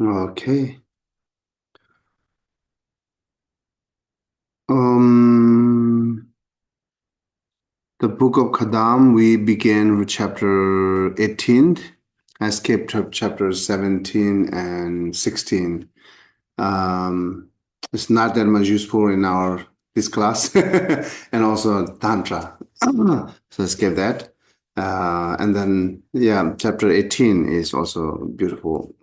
Okay. Um, the book of Kadam, we began with chapter 18. I skipped up chapters 17 and 16. Um, it's not that much useful in our this class and also Tantra. So skip that. And then, yeah, chapter 18 is also beautiful.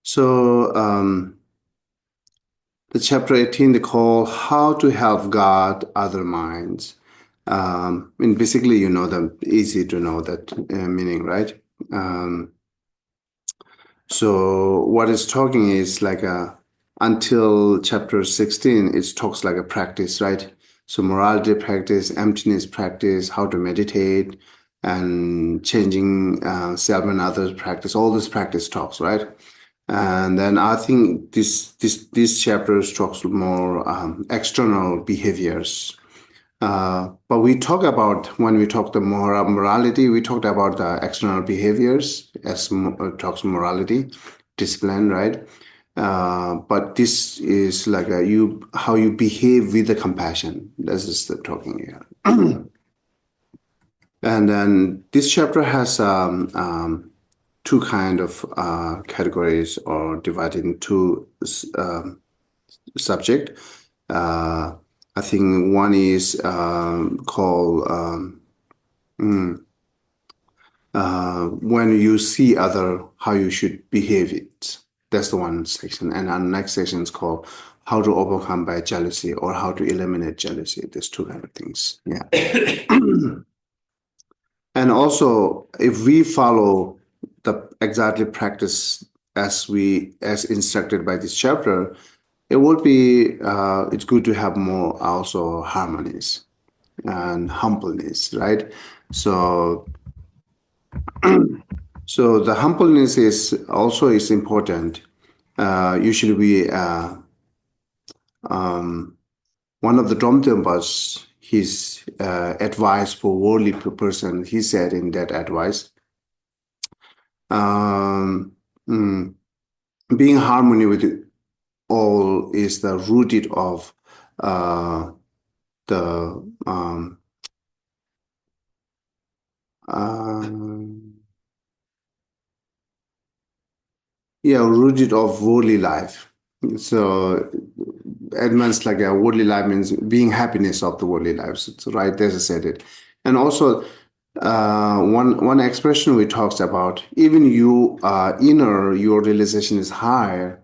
So, the chapter 18 they call How to Help God Other Minds. And basically, you know the easy to know that meaning, right? Um, so what it's talking is like a until chapter 16, it talks like a practice, right? So morality practice, emptiness practice, how to meditate, and changing self and others practice. All this practice talks, right? And then I think this chapter talks more external behaviors. But we talk about when we talk the morality, we talked about the external behaviors as talks morality, discipline, right? But this is like a, you how you behave with the compassion. This is the talking here. And then this chapter has two kind of categories or divided into subject. Uh, I think one is called when you see other, how you should behave it. That's the one section. And our next section is called how to overcome by jealousy or how to eliminate jealousy. There's two kind of things. Yeah. And also, if we follow the exactly practice as instructed by this chapter, it would be it's good to have more also harmonies and humbleness, right? So so the humbleness is also is important. Usually we one of the Domtenpas his advice for worldly person he said in that advice um, mm, being harmony with all is the rooted of uh, the um, yeah, rooted of worldly life. So advanced like a worldly life means being happiness of the worldly life. So right as I said it. And also one expression we talked about, even you inner your realization is higher,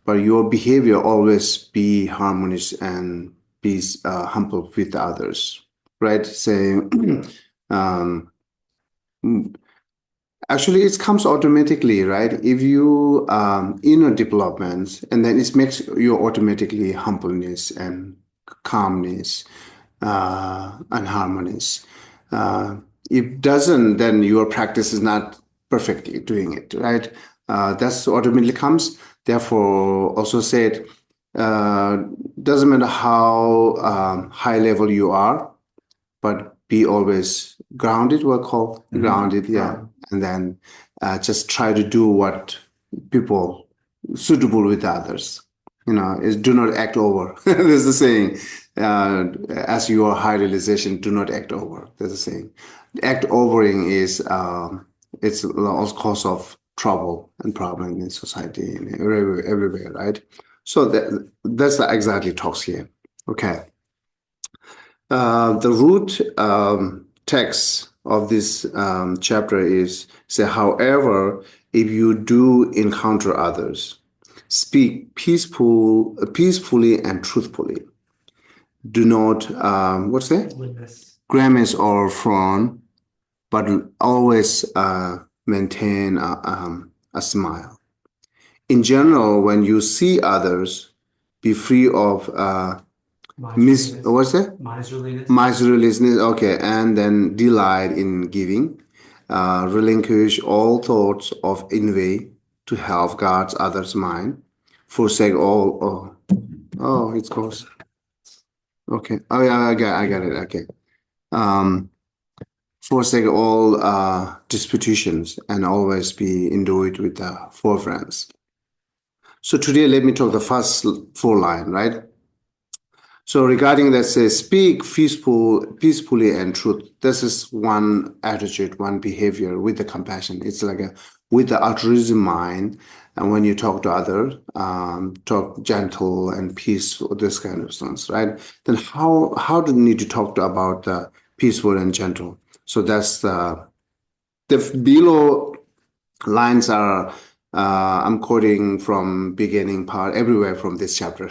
but your behavior always be harmonious and be humble with others. Right? Saying um, actually, it comes automatically, right? If you inner development, and then it makes you automatically humbleness and calmness and harmonious. Uh, if doesn't, then your practice is not perfectly doing it, right? That's automatically comes. Therefore, also said, uh, doesn't matter how high level you are, but be always grounded, we'll call grounded, yeah. And then just try to do what people suitable with others. You know, is do not act over. There's the saying. As your high realization, do not act over. There's a saying. Act overing is it's also cause of trouble and problem in society and everywhere, right? So that's the exactly talks here. Okay. The root text of this chapter is say, however, if you do encounter others, speak peacefully and truthfully. Do not what's that? Grimace or frown, but always maintain a smile. In general, when you see others, be free of what's that? Miserliness. Okay, and then delight in giving. Relinquish all thoughts of envy to help God's others' mind. Forsake all. It's close. Okay. Oh yeah, I got it. Okay. Um, forsake all disputations and always be endued with the four friends. So today, let me talk the first four line, right? So regarding that says, speak peacefully and truth. This is one attitude, one behavior with the compassion. It's like with the altruism mind. And when you talk to others, talk gentle and peaceful, this kind of things, right? Then how do you need to talk about peaceful and gentle? So that's the below lines are I'm quoting from beginning part everywhere from this chapter,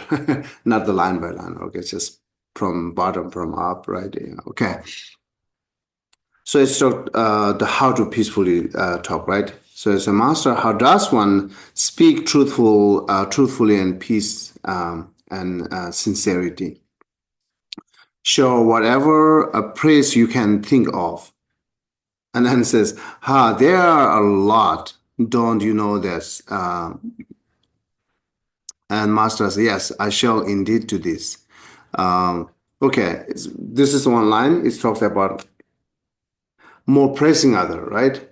not the line by line. Okay, just from bottom from up, right? Yeah, okay. So it's talk, the how to peacefully talk, right? So as a master, how does one speak truthfully and peace and sincerity? Show whatever praise you can think of. And then says, there are a lot. Don't you know this? And master says, yes, I shall indeed do this. Okay, this is one line. It talks about more praising other, right?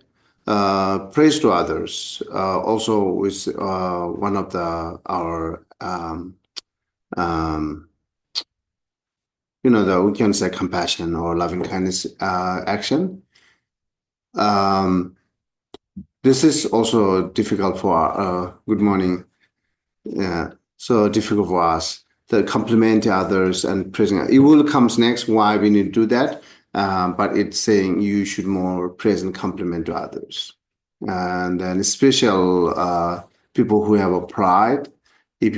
Praise to others. Also with one of our um, we can say compassion or loving kindness action. This is also difficult for good morning. Yeah, so difficult for us to compliment others and praising. It will comes next why we need to do that, but it's saying you should more praise and compliment to others, and then special people who have a pride. If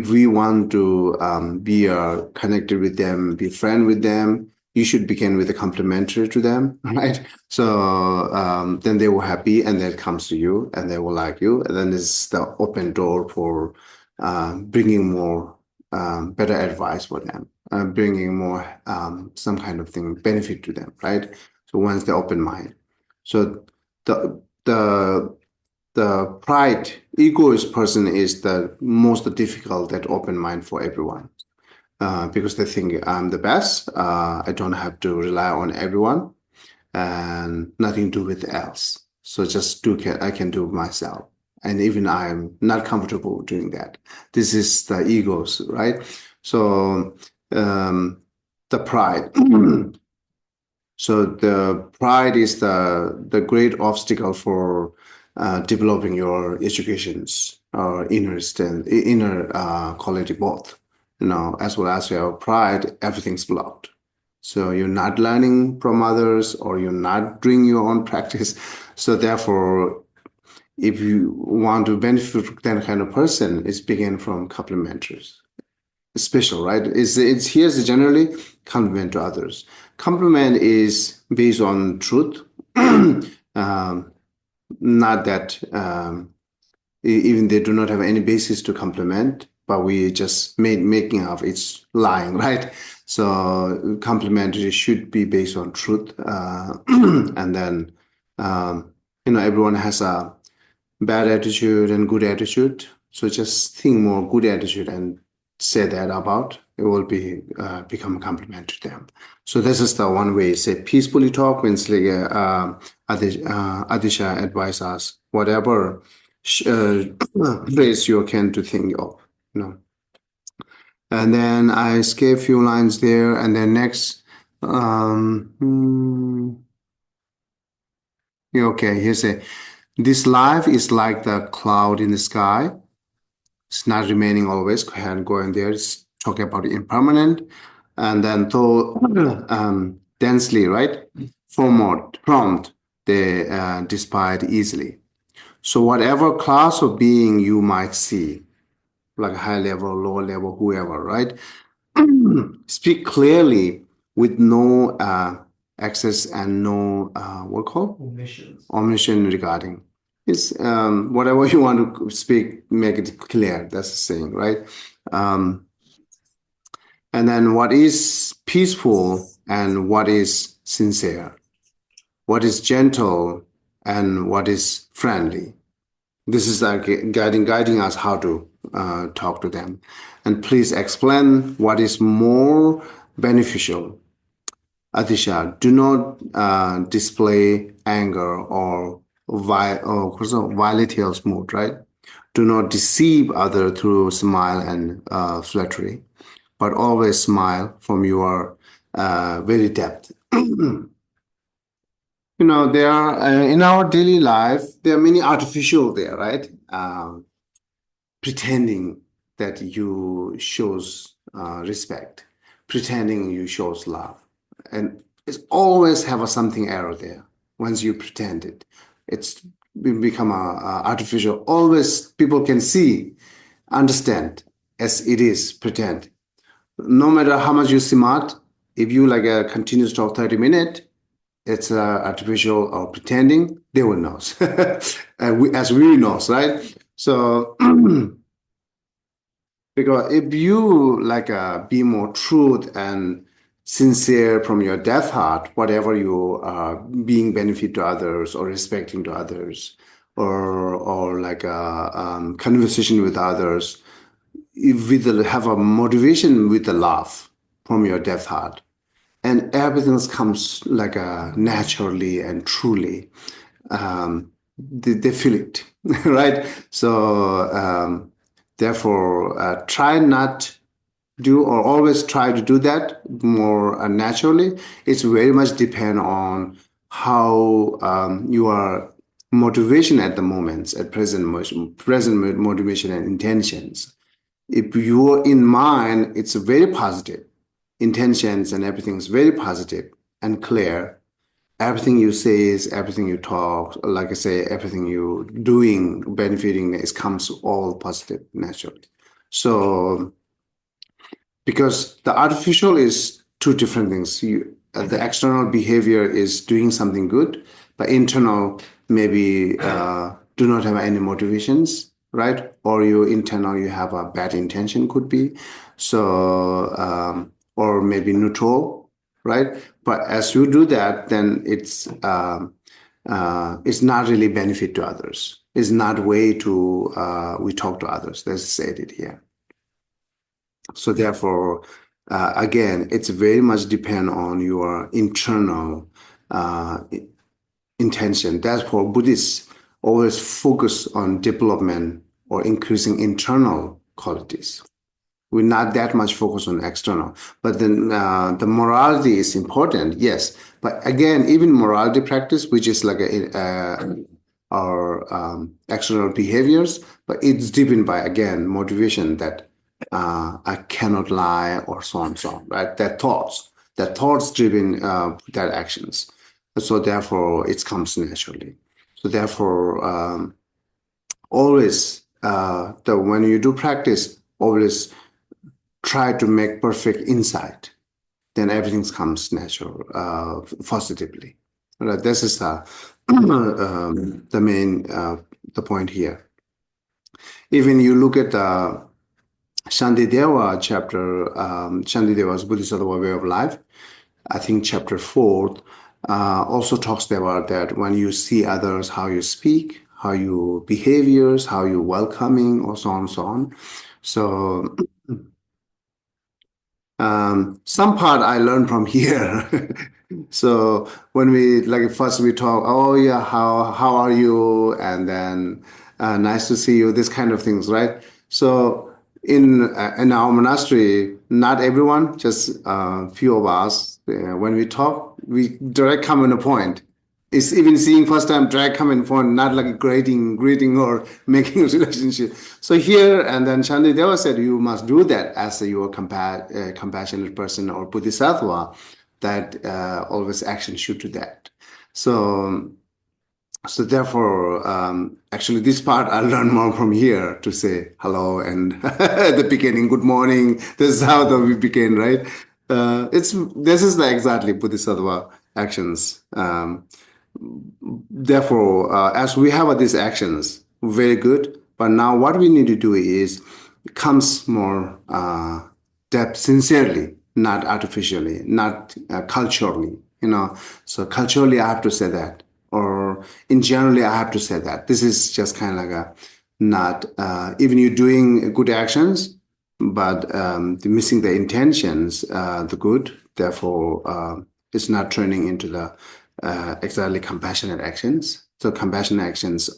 we want to be connected with them, be friend with them, you should begin with a complimentary to them, right? So then they will happy, and then comes to you, and they will like you, and then it's the open door for bringing more better advice for them, bringing more some kind of thing benefit to them, right? So once they open mind, so the pride egoist person is the most difficult at open mind for everyone because they think I'm the best. I don't have to rely on everyone and nothing to do with else. So just I can do myself. And even I'm not comfortable doing that. This is the egos, right? So the pride. So the pride is the great obstacle for developing your educations or inner quality both. As well as your pride, everything's blocked. So you're not learning from others or you're not doing your own practice. So therefore, if you want to benefit from that kind of person, it's begin from complimentaries. Special, right? It's here's generally compliment to others. Compliment is based on truth, not that even they do not have any basis to compliment, but we just making up it's lying, right? So complimentary should be based on truth, and then everyone has a bad attitude and good attitude. So just think more good attitude and say that about it will be become a compliment to them. So this is the one way. Say peacefully talk means like Adisha advise us whatever phrase you can to think of. And then I skip a few lines there, and then next. Okay, here's a. This life is like the cloud in the sky. It's not remaining always. Go ahead and go in there. It's talking about impermanent. And then though densely, right? Prompt, they despite easily. So whatever class of being you might see, like high level, lower level, whoever, right? Speak clearly with no access and no what called omission regarding. It's whatever you want to speak, make it clear. That's the saying, right? And then what is peaceful and what is sincere, what is gentle and what is friendly. This is guiding us how to talk to them. And please explain what is more beneficial. Atisha, do not display anger or volatile mood, right? Do not deceive other through smile and flattery, but always smile from your very depth. There are in our daily life, there are many artificial there, right? Pretending that you shows respect, pretending you shows love, and it's always have a something error there. Once you pretend it, it's become a artificial. Always people can see, understand as it is pretend. No matter how much you smart, if you like a continuous talk 30 minutes, it's artificial or pretending, they will know. As we knows, right? So because if you like be more truth and sincere from your depth heart, whatever you are being benefit to others or respecting to others, or like a conversation with others, if with have a motivation with the love from your depth heart, and everything comes like naturally and truly. They feel it, right? So therefore, try not do or always try to do that more naturally. It's very much depend on how your motivation at the moments at present motivation and intentions. If you're in mind, it's very positive intentions and everything is very positive and clear. Everything you say is everything you talk, like I say, everything you doing, benefiting is comes all positive naturally. So because the artificial is two different things. The external behavior is doing something good, but internal maybe do not have any motivations, right? Or you internal you have a bad intention could be, so or maybe neutral, right? But as you do that, then it's not really benefit to others. It's not way to we talk to others. Let's say it here. So therefore, again, it's very much depend on your internal uh, intention. That's for Buddhists always focus on development or increasing internal qualities. We're not that much focused on external, but then the morality is important, yes. But again, even morality practice, which is like our external behaviors, but it's driven by again motivation that I cannot lie or so on, so on, right? That thoughts driven that actions. So therefore, it comes naturally. So therefore, always when you do practice, always try to make perfect insight, then everything comes natural, positively. Right? This is the main the point here. Even you look at the Shantideva chapter, Shantideva's Bodhisattva way of life. I think chapter 4 also talks about that when you see others, how you speak, how you behaviors, how you welcoming, or so on and so on. So some part I learned from here. So when we like first we talk, oh yeah, how are you? And then nice to see you. This kind of things, right? So in our monastery, not everyone, just few of us. When we talk, we direct come on a point. It's even seeing first time drag come in phone, not like greeting or making a relationship. So here and then Shantideva said you must do that as a your compassionate person or Bodhisattva, that always action should do that. So so therefore, actually, this part I learned more from here to say hello and at the beginning, good morning. This is how we begin, right? It's this is the exactly Bodhisattva actions. Therefore, as we have these actions, very good. But now, what we need to do is comes more depth, sincerely, not artificially, not culturally. So culturally, I have to say that, or in generally, I have to say that. This is just kind of like a not even you're doing good actions, but missing the intentions, the good. Therefore. It's not turning into the exactly compassionate actions. So compassionate actions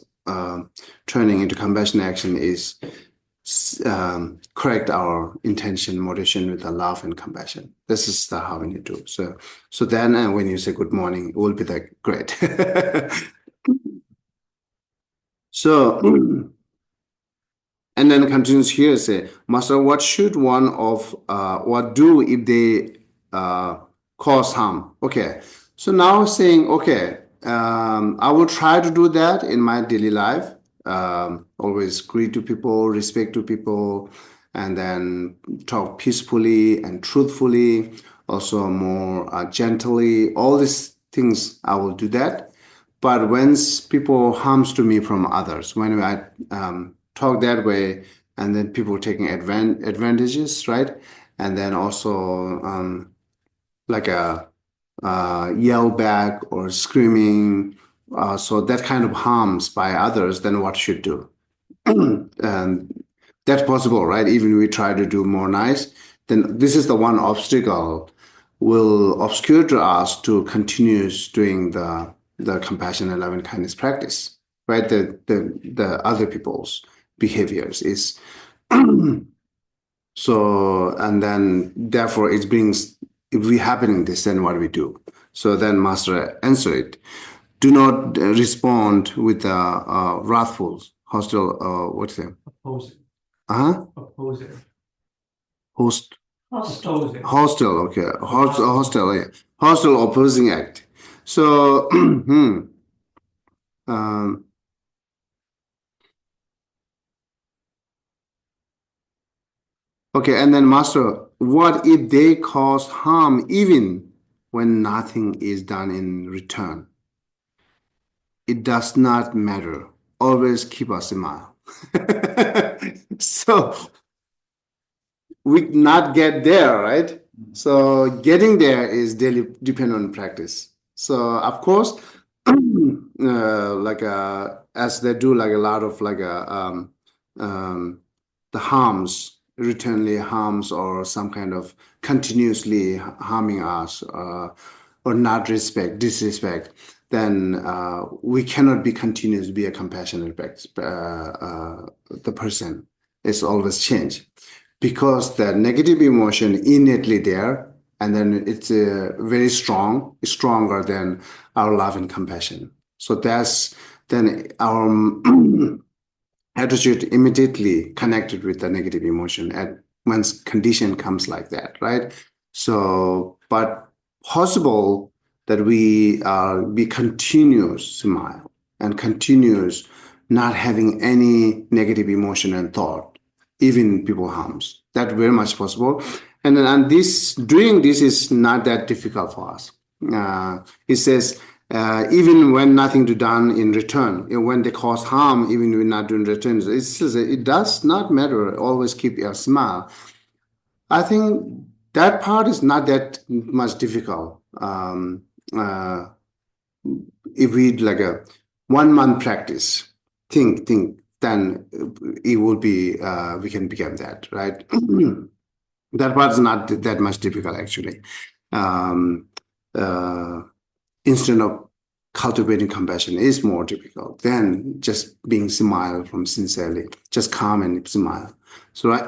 turning into compassionate action is correct our intention, motivation with the love and compassion. This is the how we need to do. So then when you say good morning, it will be like great. So and then continues here say, Master, what should one of what do if they cause harm? Okay. So now saying, okay, I will try to do that in my daily life. Always greet to people, respect to people, and then talk peacefully and truthfully, also more gently. All these things I will do that. But when people harms to me from others, when I talk that way, and then people taking advantages, right? And then also like a yell back or screaming, so that kind of harms by others, then what should do? And that's possible, right? Even we try to do more nice, then this is the one obstacle will obscure to us to continue doing the compassion and love and kindness practice, right? The other people's behaviors is so, and then therefore it brings if we happening this, then what we do? So then Master answer it. Do not respond with wrathful, hostile, what's it? Opposing. Uh-huh. Opposing. Host. Opposing. Hostile, okay. Hostile, yeah. Hostile opposing act. So, um, okay, and then Master, what if they cause harm even when nothing is done in return? It does not matter. Always keep a smile. So we not get there, right? So getting there is daily depend on practice. So of course, as they do like a lot of um, the harms, returnly harms or some kind of continuously harming us or not respect, disrespect, then we cannot be continuous, be a compassionate the person. It's always change because the negative emotion innately there and then it's very strong, stronger than our love and compassion. So that's then our attitude immediately connected with the negative emotion and once condition comes like that, right? So but possible that we be continuous smile and continuous not having any negative emotion and thought even people harms that very much possible and this doing this is not that difficult for us. It says even when nothing to done in return, when they cause harm, even when not doing returns, it does not matter. Always keep your smile. I think that part is not that much difficult. Uh, if we like a 1 month practice, think, then it will be we can become that, right? That part is not that much difficult actually. Um, uh, Instead of cultivating compassion is more difficult than just being smile from sincerely, just calm and smile. So right.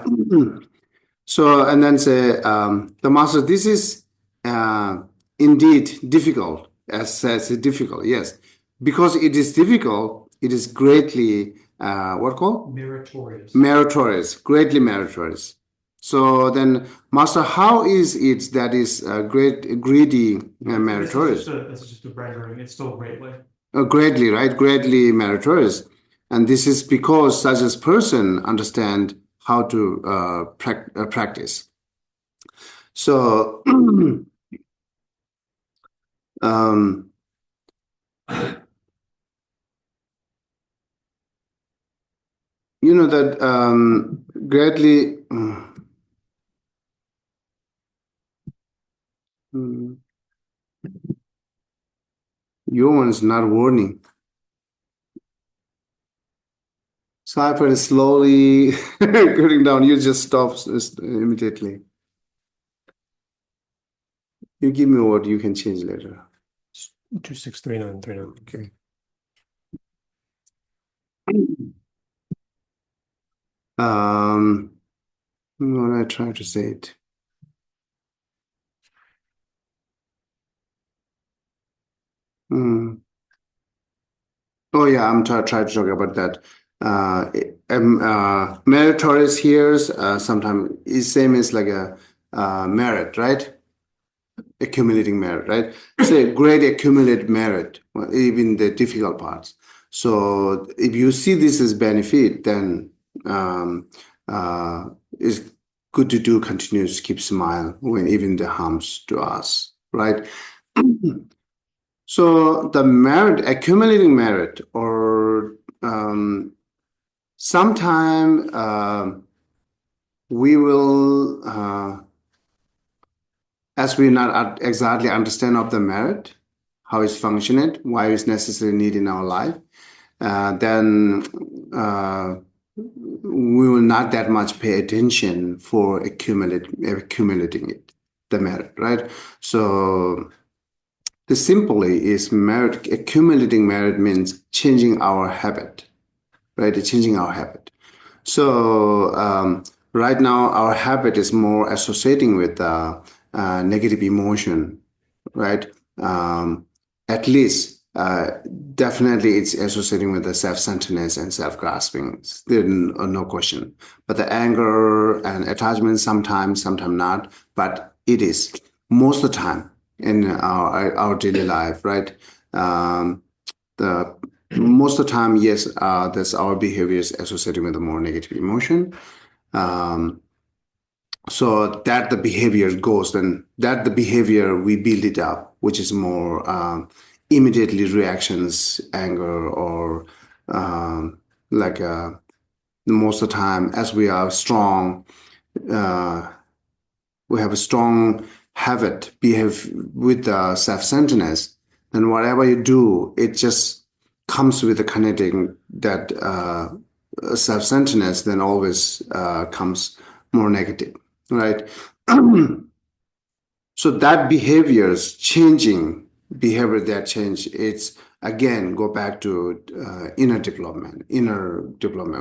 So and then say the master, this is uh, indeed difficult, as says difficult, yes, because it is difficult. It is greatly what called Meritorious. Meritorious, greatly meritorious. So then, Master, how is it that is greedy, meritorious? This is just a rendering. It's still greatly. Greatly, right? Greatly meritorious. And this is because such as person understand how to practice. So, um, you know that greatly. Your one's not warning. Sniper is slowly going down. You just stop immediately. You give me what you can change later. 263939. Okay. What I try to say it. Oh yeah, I'm trying to talk about that. Meritorious here sometimes is same as like a merit, right? Accumulating merit, right? Say great accumulate merit, well, even the difficult parts. So if you see this as benefit, then it's good to do continuous keep smile when even the harms to us, right? So the merit, accumulating merit, or sometime we will, as we not exactly understand of the merit, how it's functioning, why it's necessary need in our life, then we will not that much pay attention for accumulating it, the merit, right? So the simply is merit, accumulating merit means changing our habit, right? Changing our habit. So right now our habit is more associating with negative emotion, right? At least definitely it's associating with the self-centeredness and self-grasping. There's no question. But the anger and attachment sometimes not, but it is most of the time in our daily life, right? The most of the time, yes, that's our behaviors associated with the more negative emotion. So that the behavior goes, then that the behavior we build it up, which is more immediately reactions, anger, or like most of the time, as we are strong, we have a strong habit, behave with self-centeredness, then whatever you do, it just comes with the connecting that self-centeredness, then always comes more negative, right? So that behaviors changing behavior that change, it's again go back to inner development,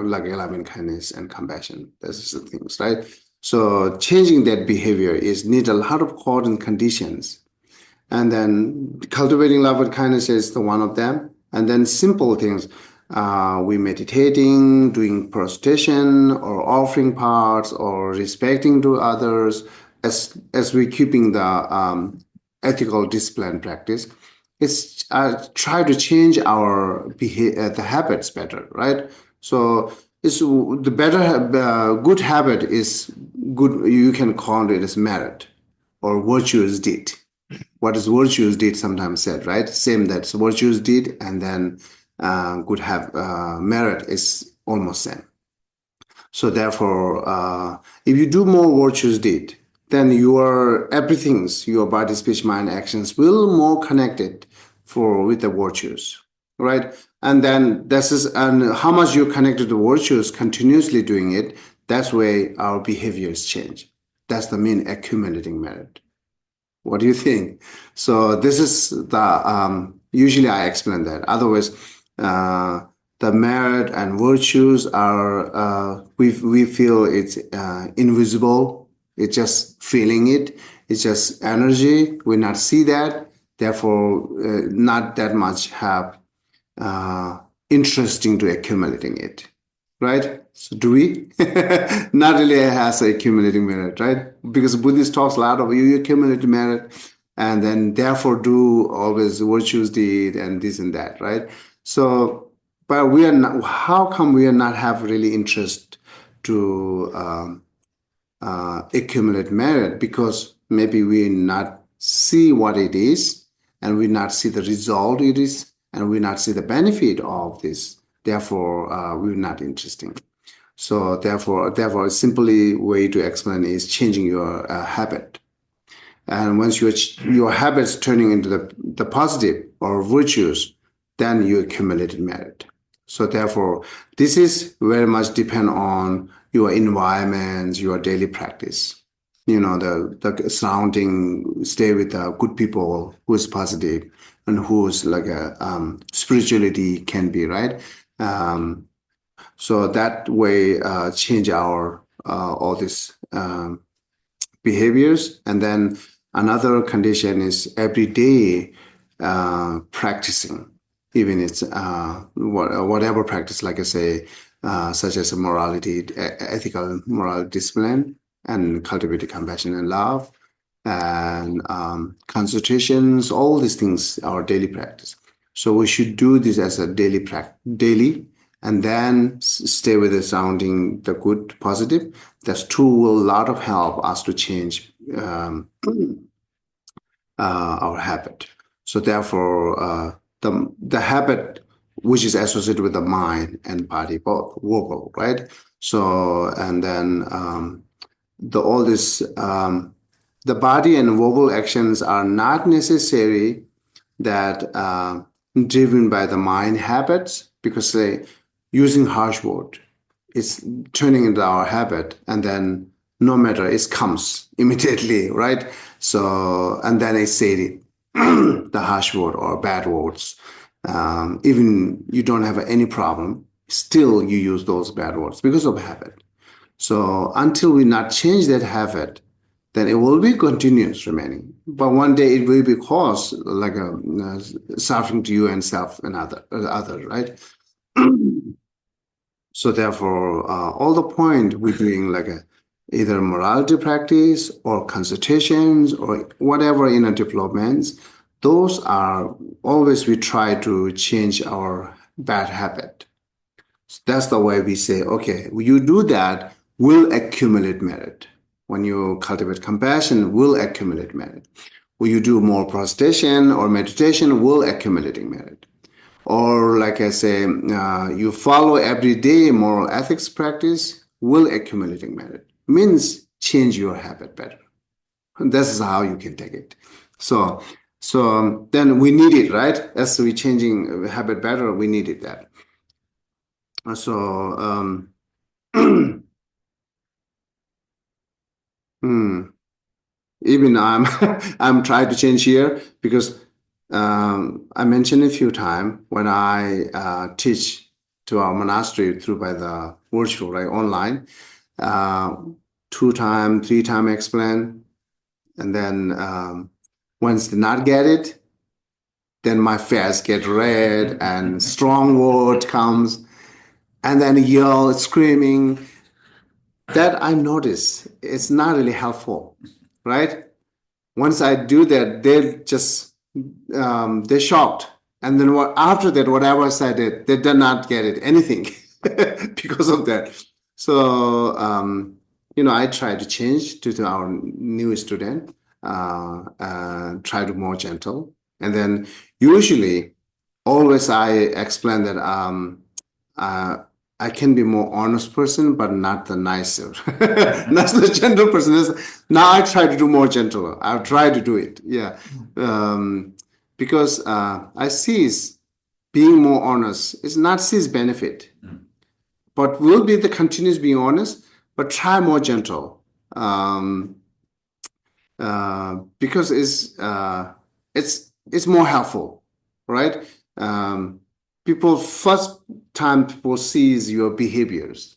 like loving kindness and compassion. Those are the things, right? So changing that behavior is need a lot of coordinate conditions, and then cultivating love and kindness is the one of them. And then simple things, we meditating, doing prostration, or offering parts, or respecting to others, as we keeping the ethical discipline practice. It's try to change our the habits better, right? So it's the better good habit is good. You can call it as merit or virtuous deed. What is virtuous deed sometimes said, right? Same that's virtuous deed, and then good have merit is almost same. So therefore, if you do more virtuous deed, then your everything's your body, speech, mind, actions will more connected for with the virtues, right? And then this is and how much you're connected to virtues, continuously doing it. That's where our behaviors change. That's the mean accumulating merit. What do you think? So this is the usually I explain that. Otherwise, the merit and virtues are we feel it's invisible. It's just feeling it. It's just energy. We not see that. Therefore, not that much have interesting to accumulating it, right? So do we? Not really has accumulating merit, right? Because Buddhist talks a lot of you accumulate merit and then therefore do always virtues deed and this and that, right? So, but we are not, how come we are not have really interest to accumulate merit? Because maybe we not see what it is and we not see the result it is and we not see the benefit of this. Therefore, we're not interested. So therefore, simply way to explain is changing your habit. And once your habits turning into the positive or virtues, then you accumulated merit. So therefore, this is very much depend on your environment, your daily practice. the surrounding, stay with good people who is positive and who's like a spirituality can be, right? Um, so that way change our all these behaviors. And then another condition is every day practicing, even it's whatever practice, like I say, such as morality, ethical moral discipline, and cultivating compassion and love, and concentrations, all these things are daily practice. So we should do this as a daily practice, daily, and then stay with the surrounding, the good, positive. That's two will a lot of help us to change our habit. So therefore, the habit which is associated with the mind and body, both verbal, right? So and then the all this the body and verbal actions are not necessary that driven by the mind habits, because they using harsh word, it's turning into our habit, and then no matter it comes immediately, right? So and then I say it, the harsh word or bad words, even you don't have any problem, still you use those bad words because of habit. So until we not change that habit, then it will be continuous remaining. But one day it will be cause like a suffering to you and self and other, right? So therefore, all the point we're doing like either morality practice or consultations or whatever inner developments, those are always we try to change our bad habit. That's the way we say, okay, you do that, will accumulate merit. When you cultivate compassion, will accumulate merit. When you do more prostration or meditation, will accumulating merit. Or like I say, you follow every day moral ethics practice, will accumulating merit. Means change your habit better. And this is how you can take it. So, then we need it, right? As we changing habit better, we needed that. So, hmm, even I'm I'm trying to change here because I mentioned a few times when I teach to our monastery through by the virtual, right, online, uh, 2 time, 3 time explain, and then once they not get it, then my face get red and strong word comes, and then yell, screaming. That I notice it's not really helpful, right? Once I do that, they're shocked. And then after that, whatever I did, they did not get it anything because of that. So I try to change to our new student, try to more gentle, and then usually always I explain that uh, I can be more honest person, but not the nicer, not the gentle person. Now I try to do more gentle. I've tried to do it, yeah, because I see being more honest is not his benefit, but will be the continuous being honest, but try more gentle. Because it's more helpful, right? People first time people sees your behaviors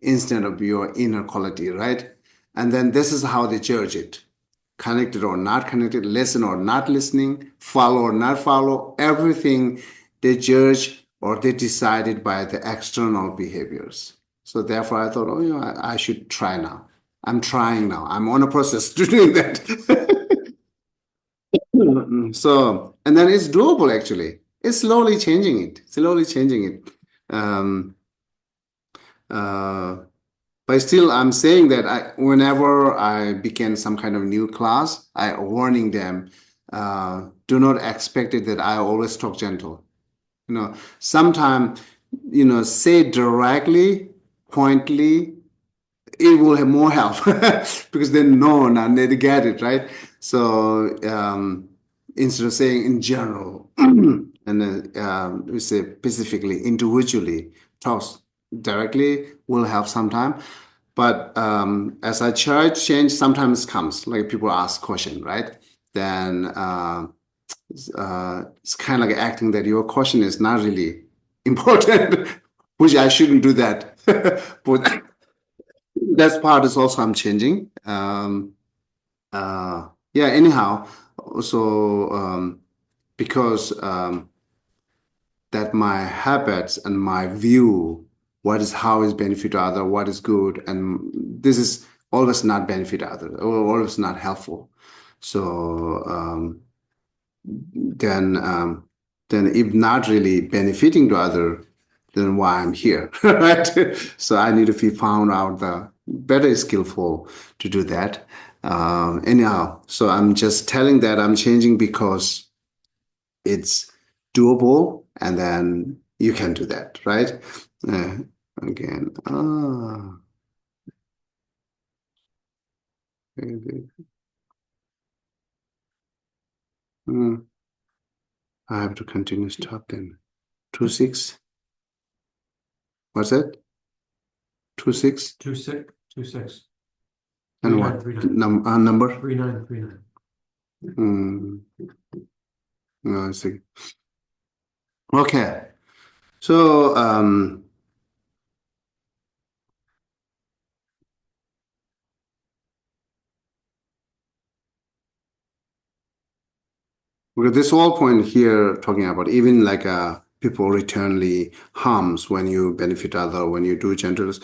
instead of your inner quality, right? And then this is how they judge it: connected or not connected, listen or not listening, follow or not follow. Everything they judge or they decided by the external behaviors. So therefore, I thought, oh, I should try now. I'm trying now. I'm on a process to doing that. So, and then it's doable actually. It's slowly changing it, slowly changing it. Um, uh, but still, I'm saying that whenever I begin some kind of new class, I warning them, do not expect it that I always talk gentle. Sometimes, say directly, pointedly, it will have more help because they know and they get it, right? So instead of saying in general, and then we say specifically, individually, talks directly will help sometime. But as I try to change, sometimes comes like people ask question, right? Then it's kind of like acting that your question is not really important, which I shouldn't do that. But that part is also I'm changing. Yeah, anyhow, so because that my habits and my view, what is how is benefit to other, what is good, and this is always not benefit to other, or always not helpful. So then if not really benefiting to other, then why I'm here, right? So I need to be found out the better skillful to do that. Anyhow, so I'm just telling that I'm changing because it's doable, and then you can do that, right? Uh, Again, maybe. Hmm, I have to continue stop then. 2 6. What's that? 2 6 2 6 2 6. and 39 what 39 number? 39 39. Hmm. No, I see. Okay. So because this whole point here talking about even like people returnly harms when you benefit other, when you do gentleness,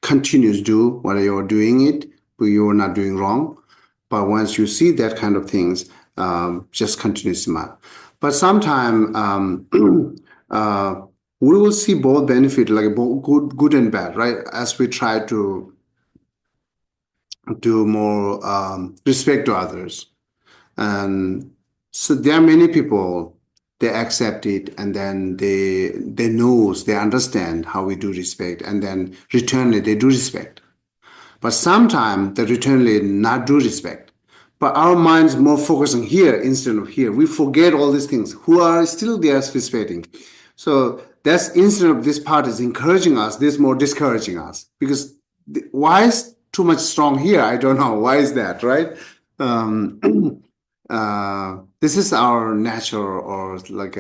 continues do what you're doing it, but you're not doing wrong. But once you see that kind of things, just continue smile. But sometime uh, we will see both benefit, like both good and bad, right? As we try to do more respect to others. And so there are many people, they accept it, and then they knows, they understand how we do respect, and then returnly they do respect. But sometimes they returnly not do respect. But our mind's more focusing here instead of here. We forget all these things who are still there respecting. So that's instead of this part is encouraging us, this more discouraging us. Because why is too much strong here? I don't know. Why is that, right? This is our natural, or like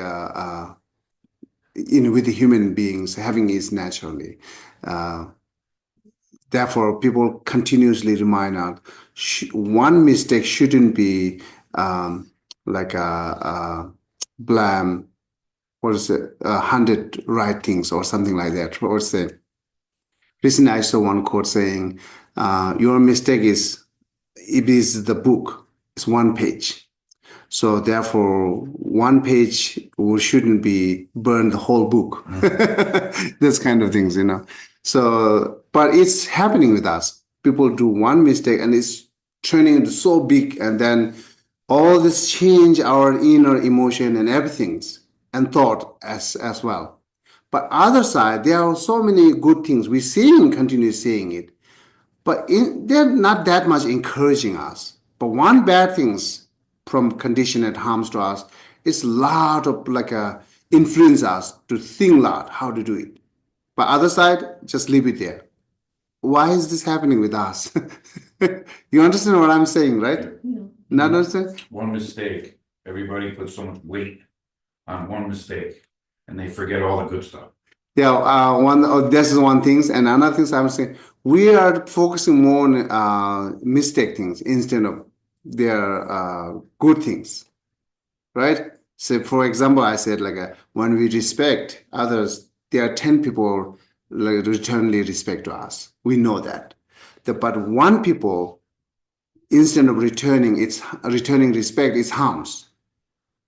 with the human beings having is naturally. Uh, Therefore, people continuously remind us one mistake shouldn't be like a blame. What is it? 100 right things or something like that. Or say, recently I saw one quote saying, "Your mistake is it is the book. It's one page. So therefore, one page shouldn't be burn the whole book." This kind of things. So, but it's happening with us. People do one mistake and it's turning into so big, and then all this change our inner emotion and everything's and thought as well. But other side, there are so many good things we seeing, continue seeing it, but they're not that much encouraging us. But one bad things from condition that harms to us is a lot of like influence us to think a lot how to do it. But other side, just leave it there. Why is this happening with us? You understand what I'm saying, right? Yeah. Not understand? One mistake, everybody puts so much weight on one mistake and they forget all the good stuff. Yeah, this is one thing, and another thing I'm saying, we are focusing more on mistake things instead of their good things, right? So, for example, I said like when we respect others, there are 10 people like returnly respect to us. We know that. But one people instead of returning respect, it harms,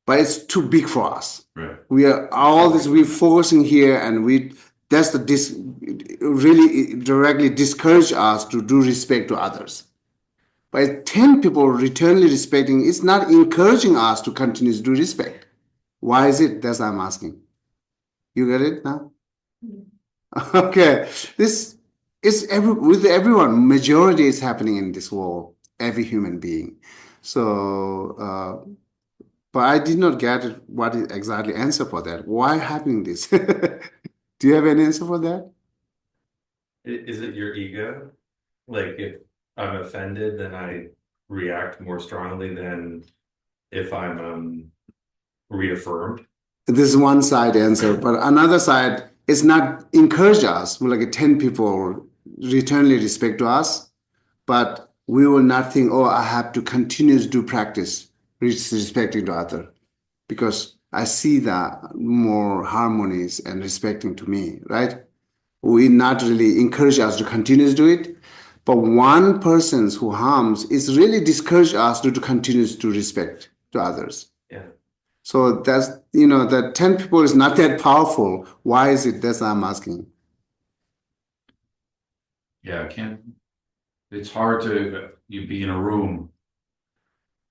but it's too big for us. Right. We are all this we focusing here, and that's the really directly discourage us to do respect to others. But 10 people returnly respecting, it's not encouraging us to continue to do respect. Why is it? That's what I'm asking. You get it now? Okay. This is with everyone. Majority is happening in this world. Every human being. So, but I did not get it, what is exactly answer for that. Why happening this? Do you have any answer for that? Is it your ego? Like if I'm offended, then I react more strongly than if I'm reaffirmed. This is one side answer, but another side is not encourage us. Like 10 people returnly respect to us, but we will not think, oh, I have to continuously do practice respecting to other because I see that more harmonies and respecting to me, right? We not really encourage us to continue to do it, but one person who harms is really discourage us to continue to respect to others. Yeah. So that's, that 10 people is not that powerful. Why is it? That's what I'm asking. Yeah, it's hard to you be in a room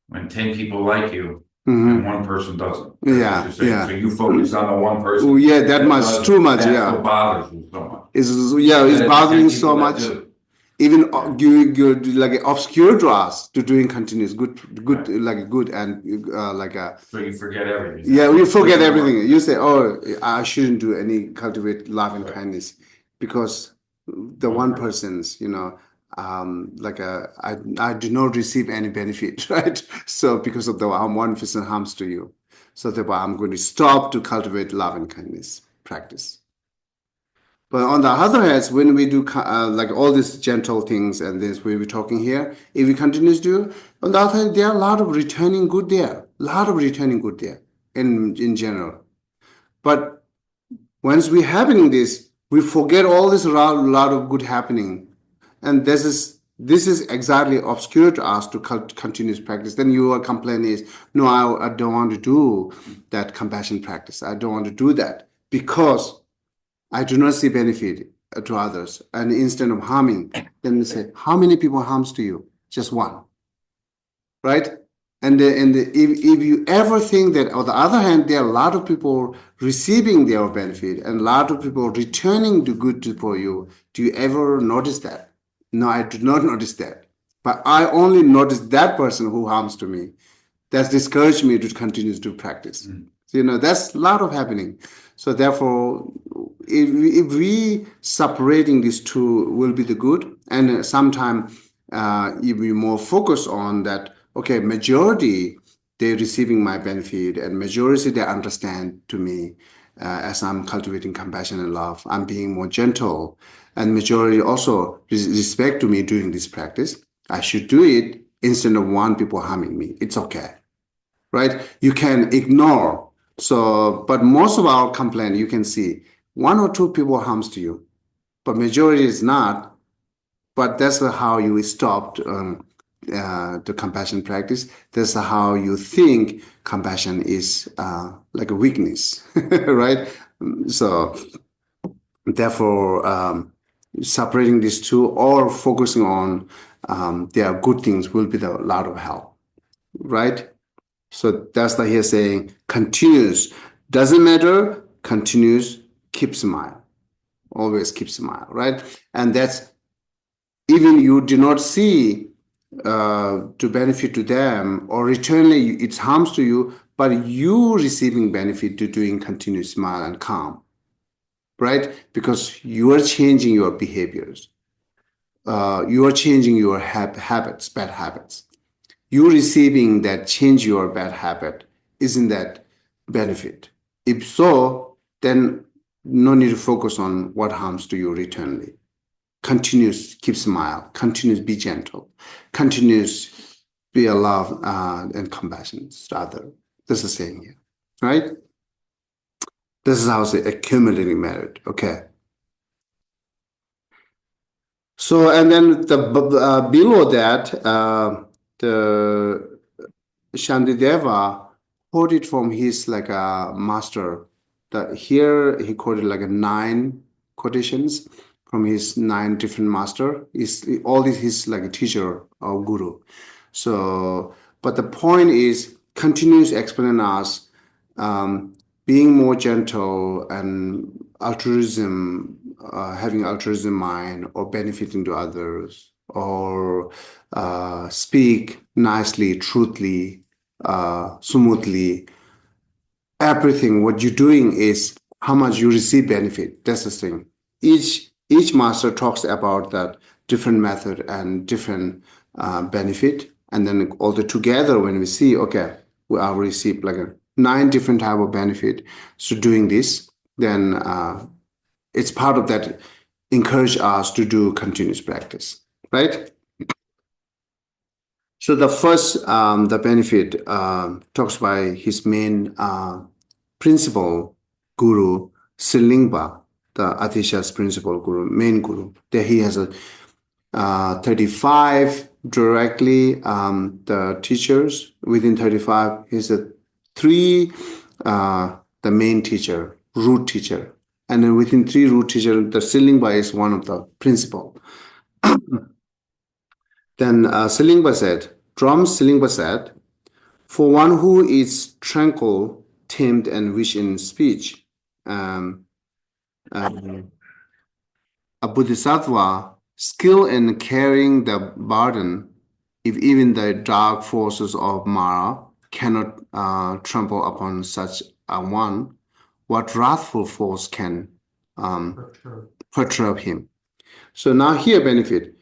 when 10 people like you and one person doesn't. That's what Yeah, you're saying. yeah. So you focus on the one person. Oh, yeah, that much, does- too much, that's yeah. what bothers you so much. It's There's bothering 10 so people that much. do. Even you like obscure to us to doing continuous good, like good and like a. So you forget everything. Yeah, we forget Doesn't work. everything. You say, "Oh, I shouldn't do any cultivate love and Right. kindness," because the one person's, I do not receive any benefit, right? So because of the one person harms to you, so therefore I'm going to stop to cultivate love and kindness practice. But on the other hand, when we do like all these gentle things and this we were talking here, if we continue to do, on the other hand, there are a lot of returning good there, in general. But once we having this, we forget all this lot of good happening, and this is exactly obscure to us to continuous practice. Then your complaint is, no, I don't want to do that compassion practice. I don't want to do that because I do not see benefit to others. And instead of harming, then we say, how many people harms to you? Just one, right? If you ever think that, on the other hand, there are a lot of people receiving their benefit and a lot of people returning the good for you, do you ever notice that? No, I do not notice that. But I only notice that person who harms to me. That's discouraged me to continue to do practice. So, that's a lot of happening. So therefore, if we separating these two will be the good, and sometime if we more focus on that, okay, majority they're receiving my benefit, and majority they understand to me as I'm cultivating compassion and love. I'm being more gentle, and majority also respect to me doing this practice. I should do it instead of one people harming me. It's okay, right? You can ignore. So, but most of our complaint, you can see one or two people harms to you, but majority is not. But that's how you stopped the compassion practice. That's how you think compassion is like a weakness, right? So, therefore, separating these two or focusing on their good things will be a lot of help, right? So that's the here saying continuous. Doesn't matter, continuous, keep smile. Always keep smile, right? And that's even you do not see to benefit to them or returnly it harms to you, but you receiving benefit to doing continuous smile and calm, right? Because you are changing your behaviors. You are changing your habits, bad habits. You receiving that change your bad habit, isn't that benefit? If so, then no need to focus on what harms to you returnly. Continuous keep smile, continuous be gentle, continuous be a love and compassion to other. This is the same here, right? This is how it's accumulating merit. Okay. So and then below that, the Shantideva quoted from his like a master. That here he quoted like a 9 quotations from his 9 different master. Is all this his like a teacher or guru. So, but the point is continues explaining us being more gentle and altruism, having altruism mind or benefiting to others or speak nicely, truthfully, smoothly. Everything what you're doing is how much you receive benefit. That's the thing. Each each master talks about that different method and different benefit, and then all the together when we see, okay, we have received like 9 different type of benefit. So doing this, then it's part of that encourage us to do continuous practice, right? So the first, the benefit talks by his main principal guru, Silingpa, the Atisha's principal guru, main guru. There he has a 35 directly the teachers. Within 35, he's a 3 the main teacher, root teacher. And then within 3 root teacher, the Silingpa is one of the principal. Then Silingpa said, for one who is tranquil, tamed, and rich in speech, a Bodhisattva, skill in carrying the burden, if even the dark forces of Mara cannot trample upon such a one, what wrathful force can perturb him? So now here benefit.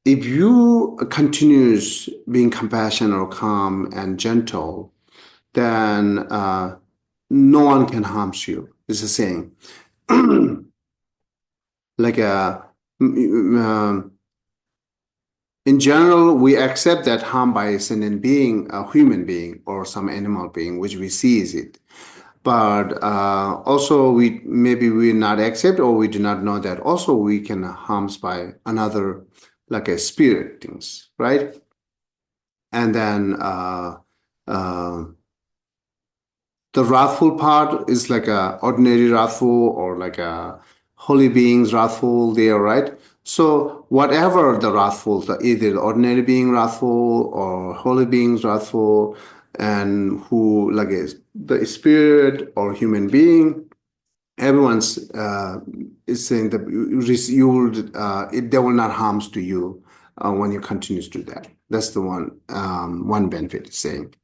If you continues being compassionate or calm and gentle, then no one can harm you. It's a saying. Like in general, we accept that harm by a sentient being, a human being, or some animal being, which we see is it. But also we not accept, or we do not know that also we can harm by another, like a spirit things, right? And then the wrathful part is like a ordinary wrathful or like a holy beings wrathful there, right? So whatever the wrathful, either the ordinary being wrathful or holy beings wrathful, and who like the spirit or human being, everyone's is saying that you will they will not harms to you when you continue to do that. That's the one benefit it's saying.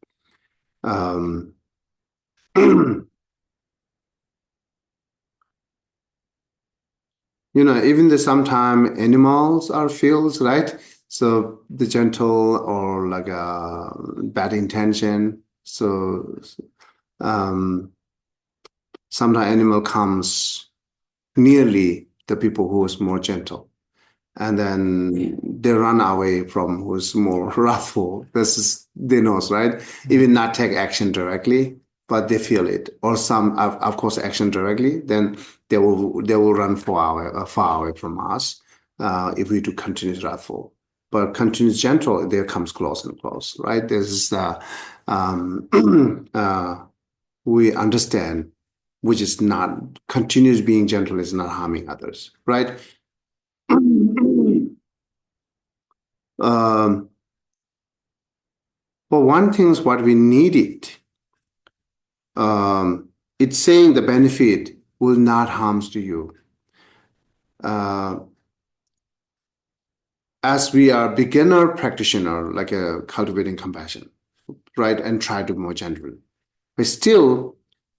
You know, even the sometime animals are feels, right? So the gentle or like a bad intention. So sometimes animal comes nearly the people who is more gentle, and then they run away from who's more wrathful. This is they knows, right? Even not take action directly, but they feel it, or some of course action directly. Then they will run far away from us if we do continuous wrathful. But continuous gentle, there comes close and close, right? This is we understand, which is not continuous being gentle is not harming others, right? But one thing is what we needed. It's saying the benefit will not harm to you. As we are beginner practitioner, like cultivating compassion, right, and try to be more gentle, but still,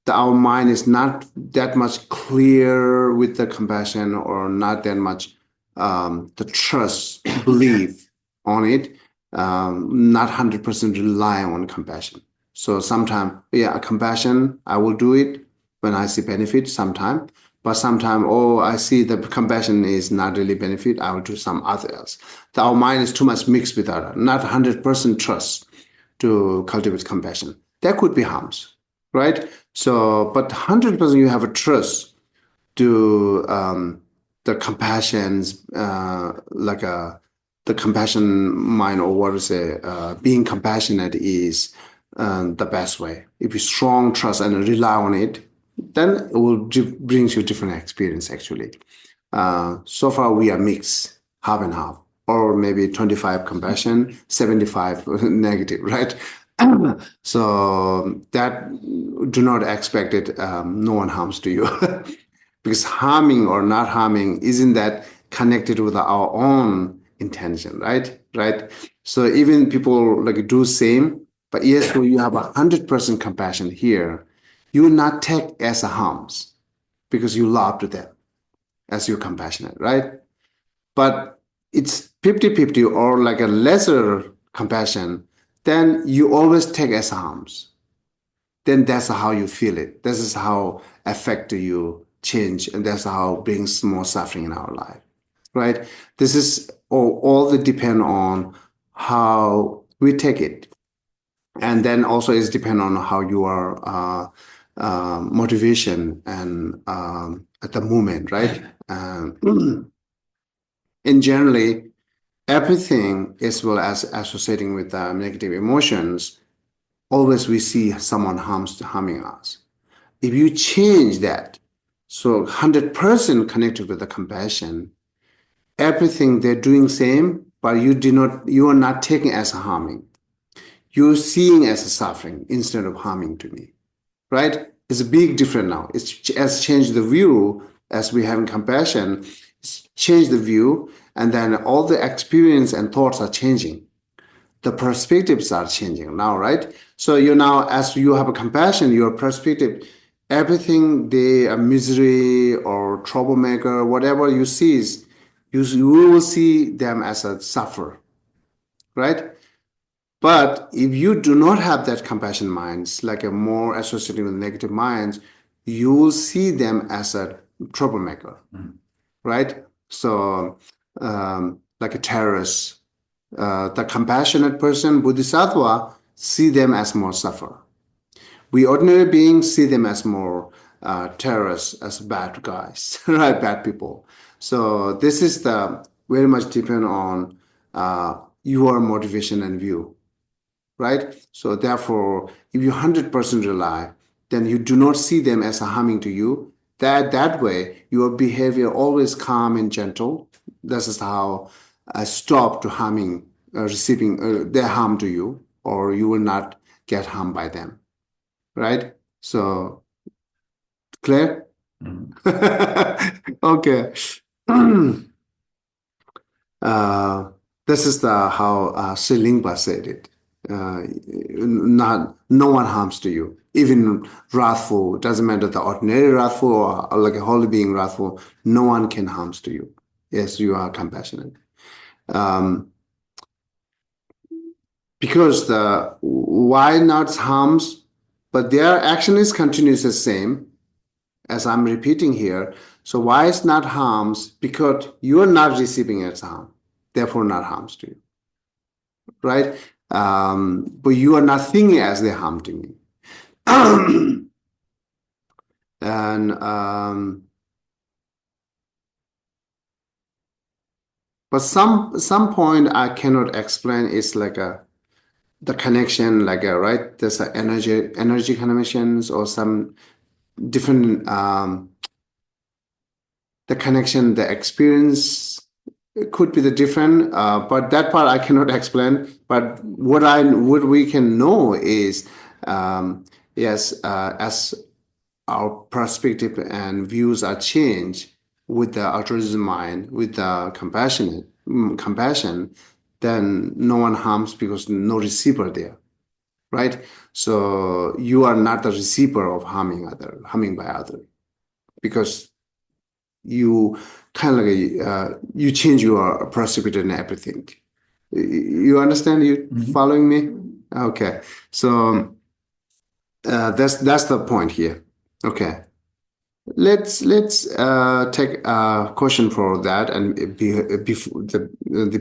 our mind is not that much clear with the compassion, or not that much the trust, belief on it, not 100% rely on compassion. So sometimes, yeah, compassion, I will do it when I see benefit sometime, but sometimes, oh, I see the compassion is not really benefit, I will do some other else. Our mind is too much mixed with other, not 100% trust to cultivate compassion. That could be harms, right? So, but 100% you have a trust to the compassions, like the compassion mind, or what to say, being compassionate is the best way. If you strong trust and rely on it, then it will brings you different experience actually. So far we are mixed, half and half, or maybe 25 compassion, 75 negative, right? So that do not expect it, no one harms to you. Because harming or not harming isn't that connected with our own intention, right? Right. So even people like do same, but yes, when you have 100% compassion here, you will not take as a harms because you love to them. as you're compassionate, right? But it's 50-50 or like a lesser compassion, then you always take as harms. Then that's how you feel it. This is how affect you change, and that's how brings more suffering in our life, right? This is all that depend on how we take it, and then also it's depend on how you are motivation and at the moment, right? In generally, everything as well as associating with negative emotions, always we see someone harming us. If you change that, so 100% connected with the compassion, everything they're doing same, but you are not taking as harming. You're seeing as a suffering instead of harming to me, right? It's a big difference now. It has changed the view as we having compassion. It's changed the view, and then all the experience and thoughts are changing. The perspectives are changing now, right? So you now, as you have a compassion, your perspective, everything they are misery or troublemaker, whatever you see is, you will see them as a sufferer, right? But if you do not have that compassion minds, like a more associated with negative minds, you will see them as a troublemaker, right? So, like a terrorist, the compassionate person, Bodhisattva, see them as more sufferer. We ordinary beings see them as more terrorists, as bad guys, right? Bad people. So this is the very much depend on your motivation and view, right? So therefore, if you 100% rely, then you do not see them as a harming to you. That way, your behavior always calm and gentle. This is how stop to harming, receiving their harm to you, or you will not get harmed by them, right? So clear? Okay. This is the how Sri Lingpa said it. No one harms to you. Even wrathful, doesn't matter the ordinary wrathful or like a holy being wrathful, no one can harms to you. Yes, you are compassionate. Because the why not harms, but their action is continuous the same as I'm repeating here. So why is not harms? Because you are not receiving as harm, therefore not harms to you, right? But you are not thinking as they harm to me. And but some point I cannot explain is like the connection, like right? There's a energy connections or some different the connection, the experience could be the different, but that part I cannot explain. But what we can know is yes, as our perspective and views are changed with the altruism mind, with the compassion, then no one harms because no receiver there, right? So you are not the receiver of harming by other, because you kind of like you change your perspective and everything. You understand? You following me? Okay. So that's the point here. Okay. Let's take a question for that, and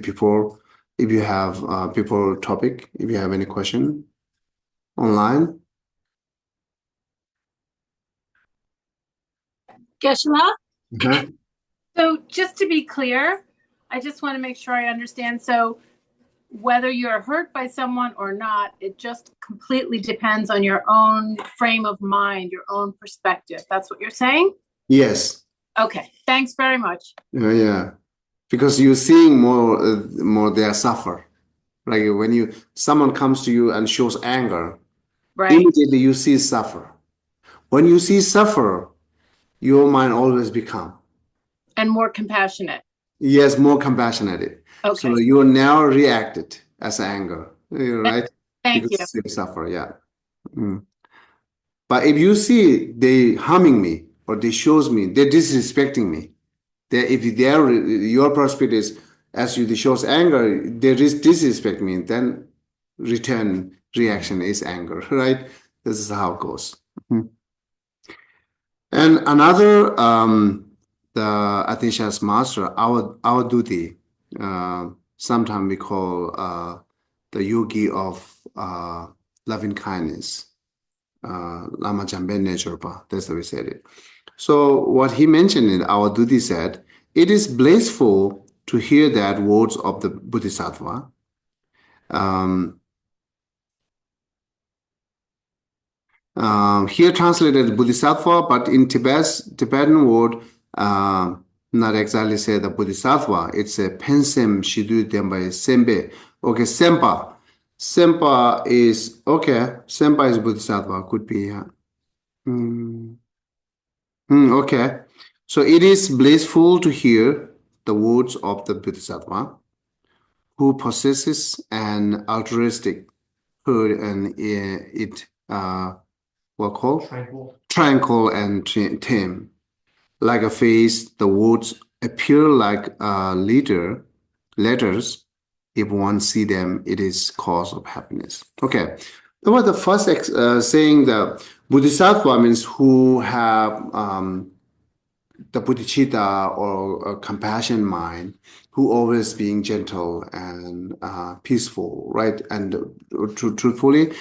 before if you have before topic, if you have any question online. Geshe, Okay. so just to be clear, I just want to make sure I understand. So whether you're hurt by someone or not, it just completely depends on your own frame of mind, your own perspective. That's what you're saying? Yes. Okay, thanks very much. Yeah. Because you're seeing more they suffer. Like when someone comes to you and shows anger, Right. immediately you see suffer. When you see suffer, your mind always become And more compassionate. yes, more compassionate. Okay. So you are now reacted as anger, right? Thank Because you. you suffer, yeah. But if you see they harming me or they shows me they're disrespecting me, If your perspective is as you shows anger, there is disrespect me, then return reaction is anger, right? This is how it goes. And another, the Atisha's master, our duty, sometimes we call the yogi of loving kindness, Lama Jamben Nejorpa, that's the way we said it. So what he mentioned in our duty said, it is blissful to hear that words of the Bodhisattva. Here translated Bodhisattva, but in Tibetan word, not exactly say the Bodhisattva. It's a pensem shidu demba sembe. Okay, sempa. Sempa is Sempa is Bodhisattva. Could be. Okay. So it is blissful to hear the words of the Bodhisattva, who possesses an altruistic heart and what called? Tranquil and tame. Like a face, the words appear like letters. If one see them, it is cause of happiness. Okay. That was the first saying the Bodhisattva means who have the bodhicitta or compassion mind, who always being gentle and peaceful, right? And truthfully,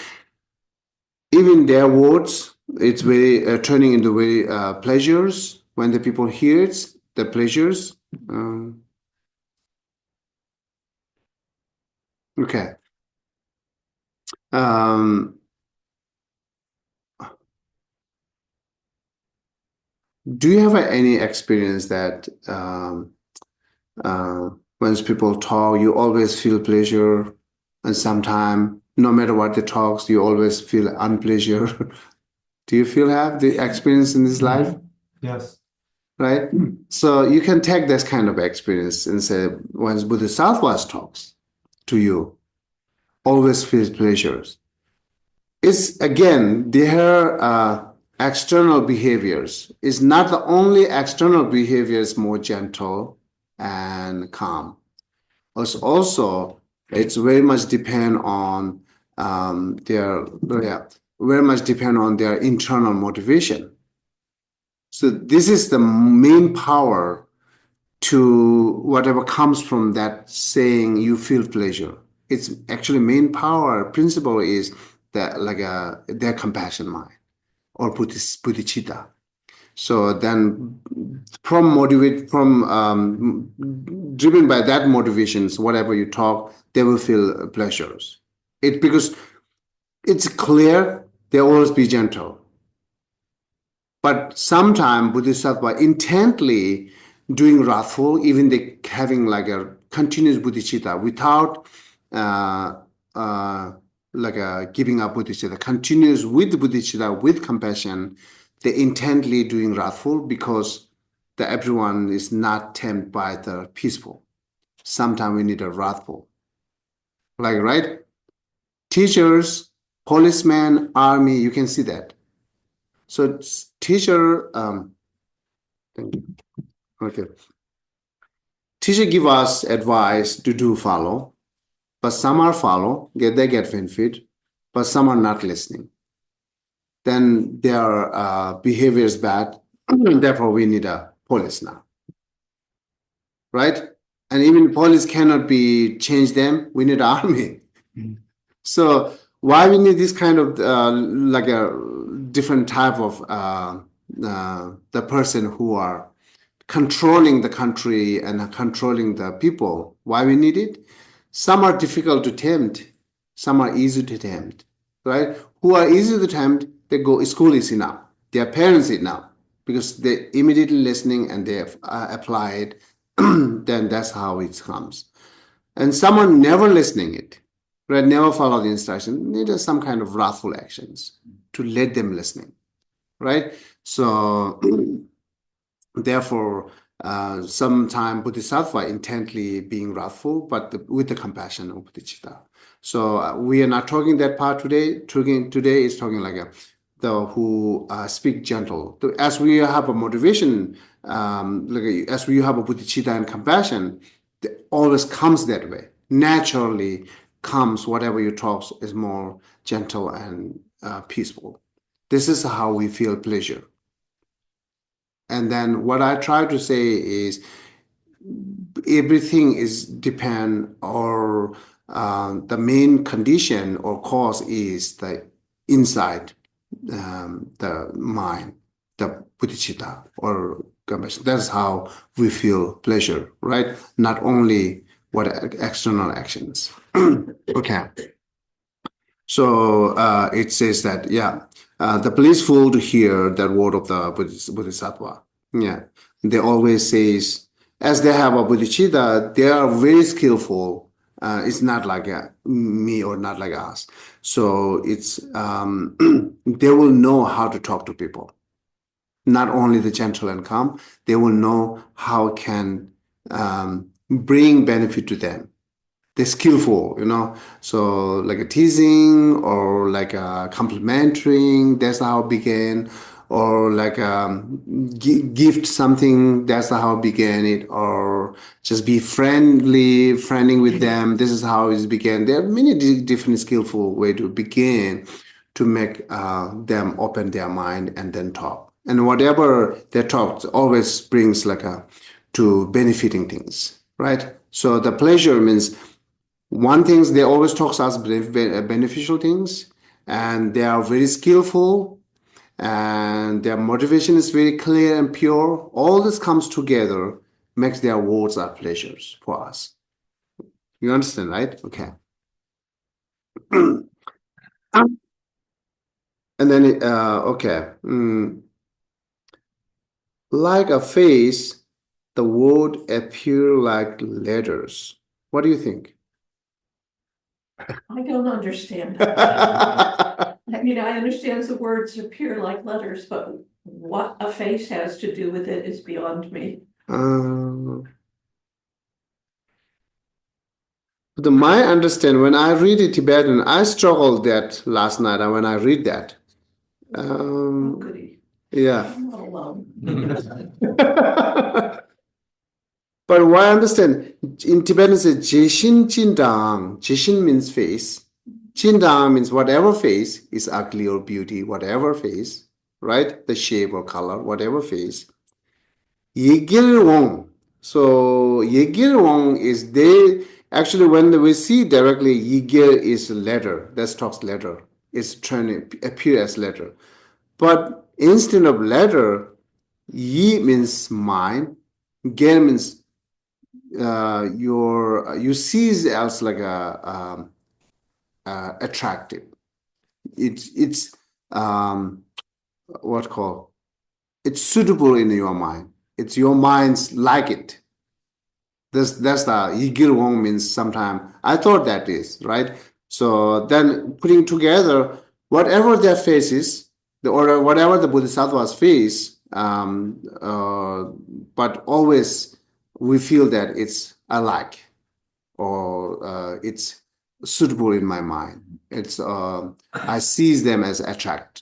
even their words, it's very turning into very pleasures when the people hear it, the pleasures. Okay. Do you have any experience that when people talk, you always feel pleasure, and sometimes, no matter what they talk, you always feel unpleasure? Do you have the experience in this life? Yes. Right? So you can take this kind of experience and say, when Bodhisattva talks to you, always feel pleasures. It's again, their external behaviors is not the only external behaviors more gentle and calm. Also, it's very much depend on very much depend on their internal motivation. So this is the main power to whatever comes from that saying you feel pleasure. It's actually main power principle is that their compassion mind or bodhicitta. So then driven by that motivations, whatever you talk, they will feel pleasures. Because it's clear they always be gentle. But sometimes Bodhisattva intently doing wrathful, even they having like a continuous bodhicitta without giving up bodhicitta, continues with bodhicitta, with compassion, they intently doing wrathful because everyone is not tempted by the peaceful. Sometimes we need a wrathful. Right? Teachers, policemen, army, you can see that. So teacher, thank you. Okay. Teacher give us advice to do follow, but some are follow, they get benefit, but some are not listening. Then their behavior is bad, therefore we need a police now. Right? And even police cannot change them, we need army. So why we need this kind of a different type of the person who are controlling the country and controlling the people? Why we need it? Some are difficult to tempt, some are easy to tempt, right? Who are easy to tempt, they go, school is enough, their parents enough, because they immediately listening and they apply it, then that's how it comes. And someone never listening it, right? Never follow the instruction, need some kind of wrathful actions to let them listening, right? So therefore, sometimes Bodhisattva intently being wrathful, but with the compassion of bodhicitta. So we are not talking that part today. Today is talking who speak gentle. As we have a motivation like as you have a bodhicitta and compassion, it always comes that way. Naturally comes whatever you talk is more gentle and peaceful. This is how we feel pleasure. And then what I try to say is everything is depend or the main condition or cause is the inside the mind, the bodhicitta or compassion. That's how we feel pleasure, right? Not only what external actions. Okay. So it says that, the blissful to hear that word of the Bodhisattva. Yeah. They always says, as they have a bodhicitta, they are very skillful. It's not like me or not like us. So it's they will know how to talk to people. Not only the gentle and calm, they will know how can bring benefit to them. They're skillful, so like a teasing or like a complimenting, that's how it began, or like gift something, that's how it began it, or just be friending with them, this is how it began. There are many different skillful way to begin to make them open their mind and then talk. And whatever they talk always brings like to benefiting things, right? So the pleasure means one thing they always talk to us beneficial things, and they are very skillful, and their motivation is very clear and pure. All this comes together, makes their words are pleasures for us. You understand, right? Okay. And then, okay. Like a face, the word appear like letters. What do you think? I don't understand. I mean, I understand the words appear like letters, but what a face has to do with it is beyond me. My understanding, when I read it Tibetan, I struggled that last night when I read that. Oh, goody. Yeah. I'm not alone. But what I understand, in Tibetan it says Jeshin Chindang. Jeshin means face. Chindang means whatever face is ugly or beauty, whatever face, right? The shape or color, whatever face. Yigil Wong. So Yigil Wong is they actually when we see directly Yigil is letter, that talks letter. It's trying to appear as letter. But instead of letter, Yi means mind, Gel means you see it as like a attractive. It's what called it's suitable in your mind. It's your mind's like it. That's the Yigil Wong means sometime. I thought that is right. So then putting together whatever their face is, or whatever the Bodhisattva's face, but always we feel that it's alike or it's suitable in my mind. It's I see them as attractive,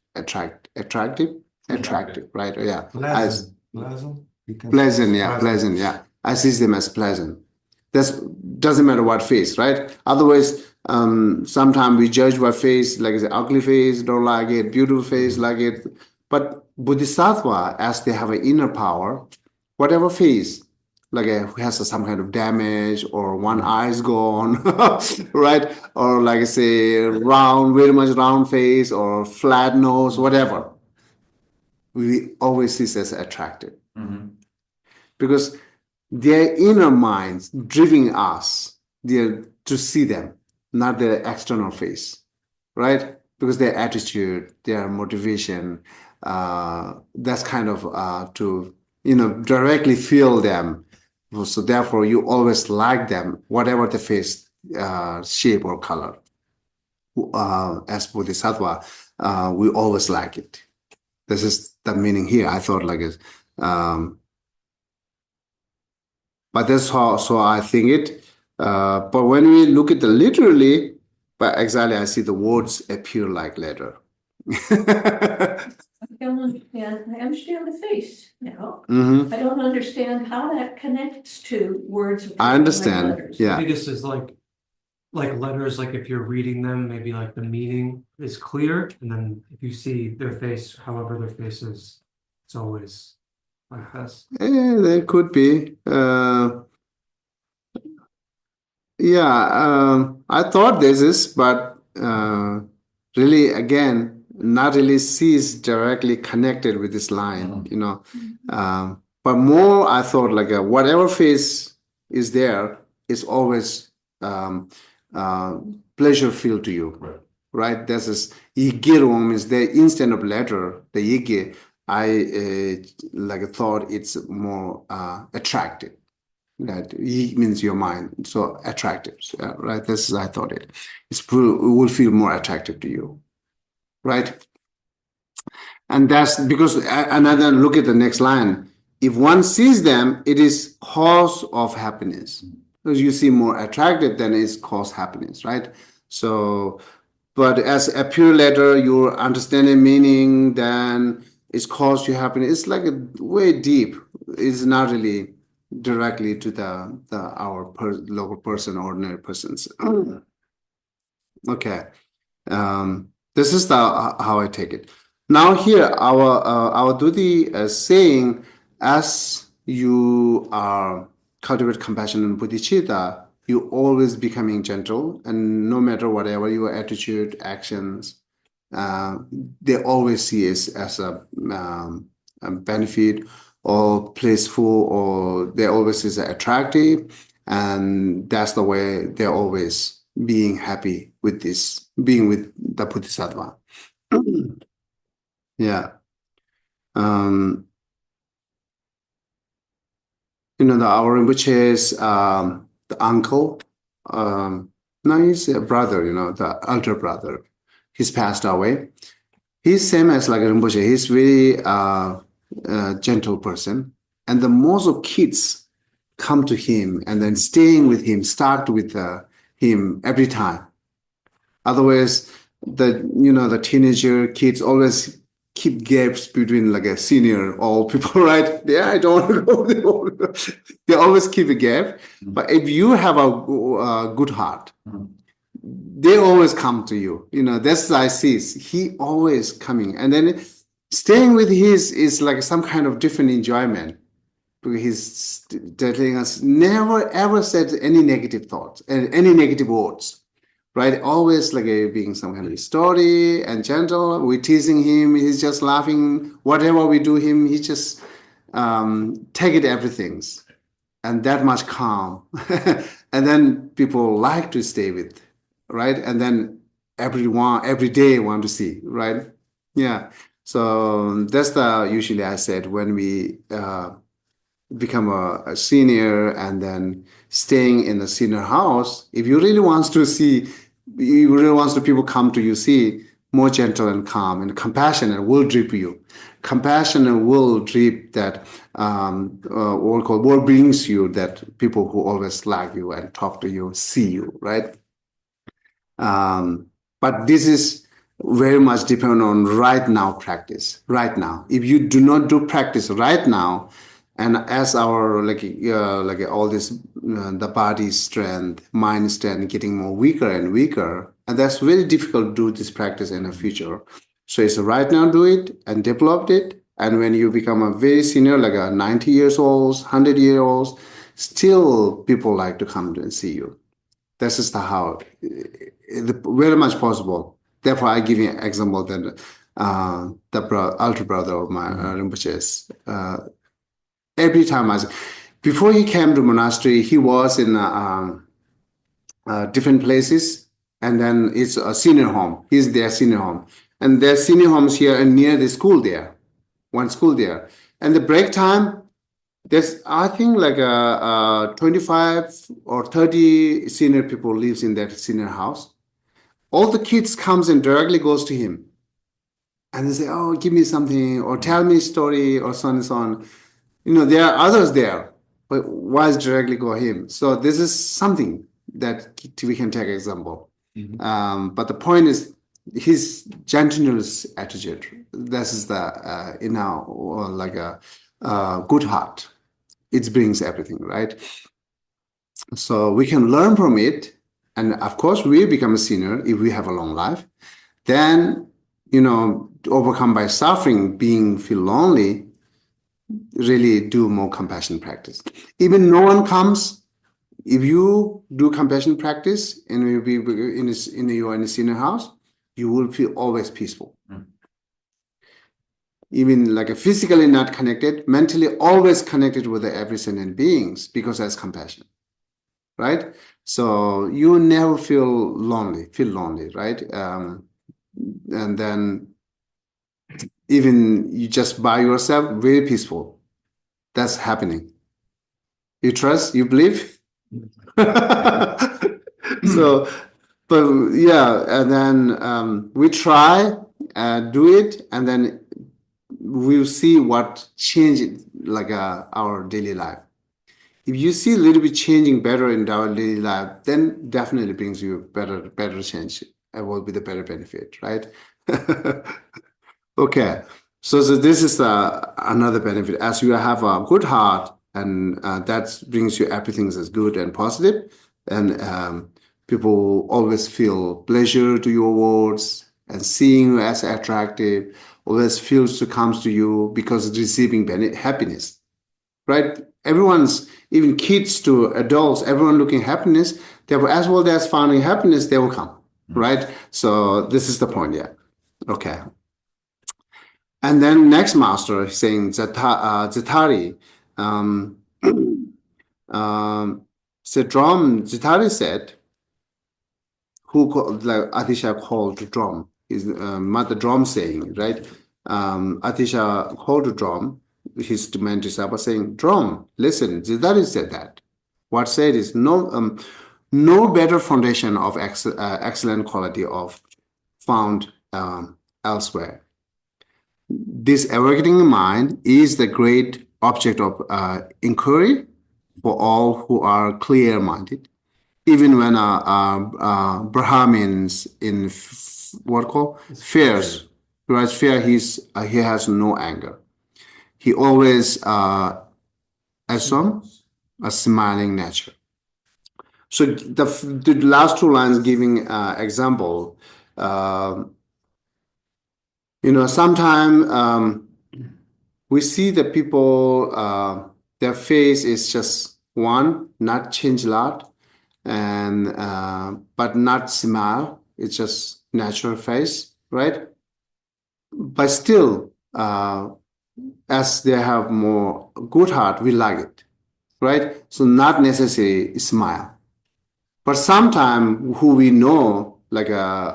right? Yeah. Pleasant. Pleasant, yeah. I see them as pleasant. That doesn't matter what face, right? Otherwise, sometimes we judge what face, like the ugly face, don't like it, beautiful face, like it. But Bodhisattva, as they have an inner power, whatever face, like who has some kind of damage or one eye is gone, right? Or like I say, very much round face or flat nose, whatever. We always see as attractive. Because their inner minds driving us to see them, not their external face, right? Because their attitude, their motivation, that's kind of to directly feel them. So therefore, you always like them, whatever the face shape or color. As Bodhisattva, we always like it. This is the meaning here. I thought like it. But that's how so I think it. But when we look at the literally, but exactly I see the words appear like letter. I don't understand. I understand the face now. Mhm. I don't understand how that connects to words. I understand. letters. Yeah. Maybe this is like letters, like if you're reading them, maybe like the meaning is clear, and then if you see their face, however their face is, it's always like this. There could be. Yeah, I thought this is, but really, again, not really sees directly connected with this line, you know. But more, I thought like whatever face is there is always pleasure feel to you, right? This is Yigirong means the instant of letter, the Yigi. I like thought it's more attractive. That Yi means your mind, so attractive, right? This is I thought it. It will feel more attractive to you, right? And that's because another look at the next line. If one sees them, it is cause of happiness. Because you see more attractive, then it's cause happiness, right? So, but as a pure letter, you understanding meaning, then it's cause you happiness. It's like a way deep. It's not really directly to our local person, ordinary persons. Okay, this is how I take it. Now here, our duty is saying, as you are cultivate compassion and bodhicitta, you always becoming gentle, and no matter whatever your attitude, actions, they always see it as a benefit or placeful, or they always is attractive, and that's the way they're always being happy with this, being with the Bodhisattva. Yeah. Our Rinpoche's the uncle, no, he's a brother, the elder brother. He's passed away. He's same as like Rinpoche. He's very gentle person. And the most of kids come to him and then staying with him, start with him every time. Otherwise, the teenager kids always keep gaps between like a senior old people, right? Yeah, I don't want to go. They always keep a gap. But if you have a good heart, they always come to you. That's I see. He always coming, and then staying with his is like some kind of different enjoyment. Because he's telling us never ever said any negative thoughts and any negative words. Right, always like being some kind of story and gentle. We're teasing him. He's just laughing. Whatever we do him, he just take it everything, and that much calm. And then people like to stay with, right? And then every day want to see, right? Yeah. So that's usually I said when we become a senior and then staying in the senior house, if you really wants to see, you really wants to people come to you, see more gentle and calm and compassionate will drip you. Compassion will drip that what brings you that people who always like you and talk to you, see you, right? But this is very much depend on right now practice. Right now, if you do not do practice right now, and as our all this the body strength, mind strength getting more weaker and weaker, and that's very difficult to do this practice in the future. So it's right now do it and develop it. And when you become a very senior, like a 90 years old, 100-year-olds, still people like to come and see you. This is how very much possible. Therefore, I give you an example that the elder brother of my Rinpoche's. Every time before he came to monastery, he was in different places, and then it's a senior home. He's their senior home, and their senior homes here and near the school there, one school there. And the break time, there's I think like 25 or 30 senior people lives in that senior house. All the kids comes and directly goes to him, and they say, "Oh, give me something," or "Tell me a story," or so on and so on. There are others there, but why is directly go him? So this is something that we can take example. But the point is, his gentleness attitude. This is the like a good heart. It brings everything, right? So we can learn from it, and of course we become a sinner if we have a long life. Then to overcome by suffering, feel lonely, really do more compassion practice. Even no one comes. If you do compassion practice and you be you are in a sinner house, you will feel always peaceful. Even like physically not connected, mentally always connected with every sentient beings because that's compassion, right? So you never feel lonely, right? And then even you just by yourself, very peaceful. That's happening. You trust, you believe. So, but yeah, and then we try, do it, and then we'll see what change like our daily life. If you see a little bit changing better in our daily life, then definitely brings you better change. It will be the better benefit, right? Okay, so this is another benefit. As you have a good heart, and that brings you everything that's good and positive, and people always feel pleasure to your words and seeing you as attractive, always feels to comes to you because receiving happiness, right? Everyone's, even kids to adults, everyone looking happiness, they will, as well as finding happiness, they will come, right? So this is the point, yeah. Okay. And then next master saying Zatari, Zatari said, who like Atisha called the drum, is Mother Drum saying, right? Atisha called the drum, his disciple saying, drum, listen, Zatari said that. What said is no better foundation of excellent quality of found elsewhere. This awakening mind is the great object of inquiry for all who are clear-minded. Even when Brahmins in what called fears, right? Fear, he has no anger. He always assumes a smiling nature. So the last two lines giving example. Sometimes we see the people, their face is just one, not change a lot, and but not smile. It's just natural face, right? But still, as they have more good heart, we like it, right? So not necessarily smile. But sometimes who we know, like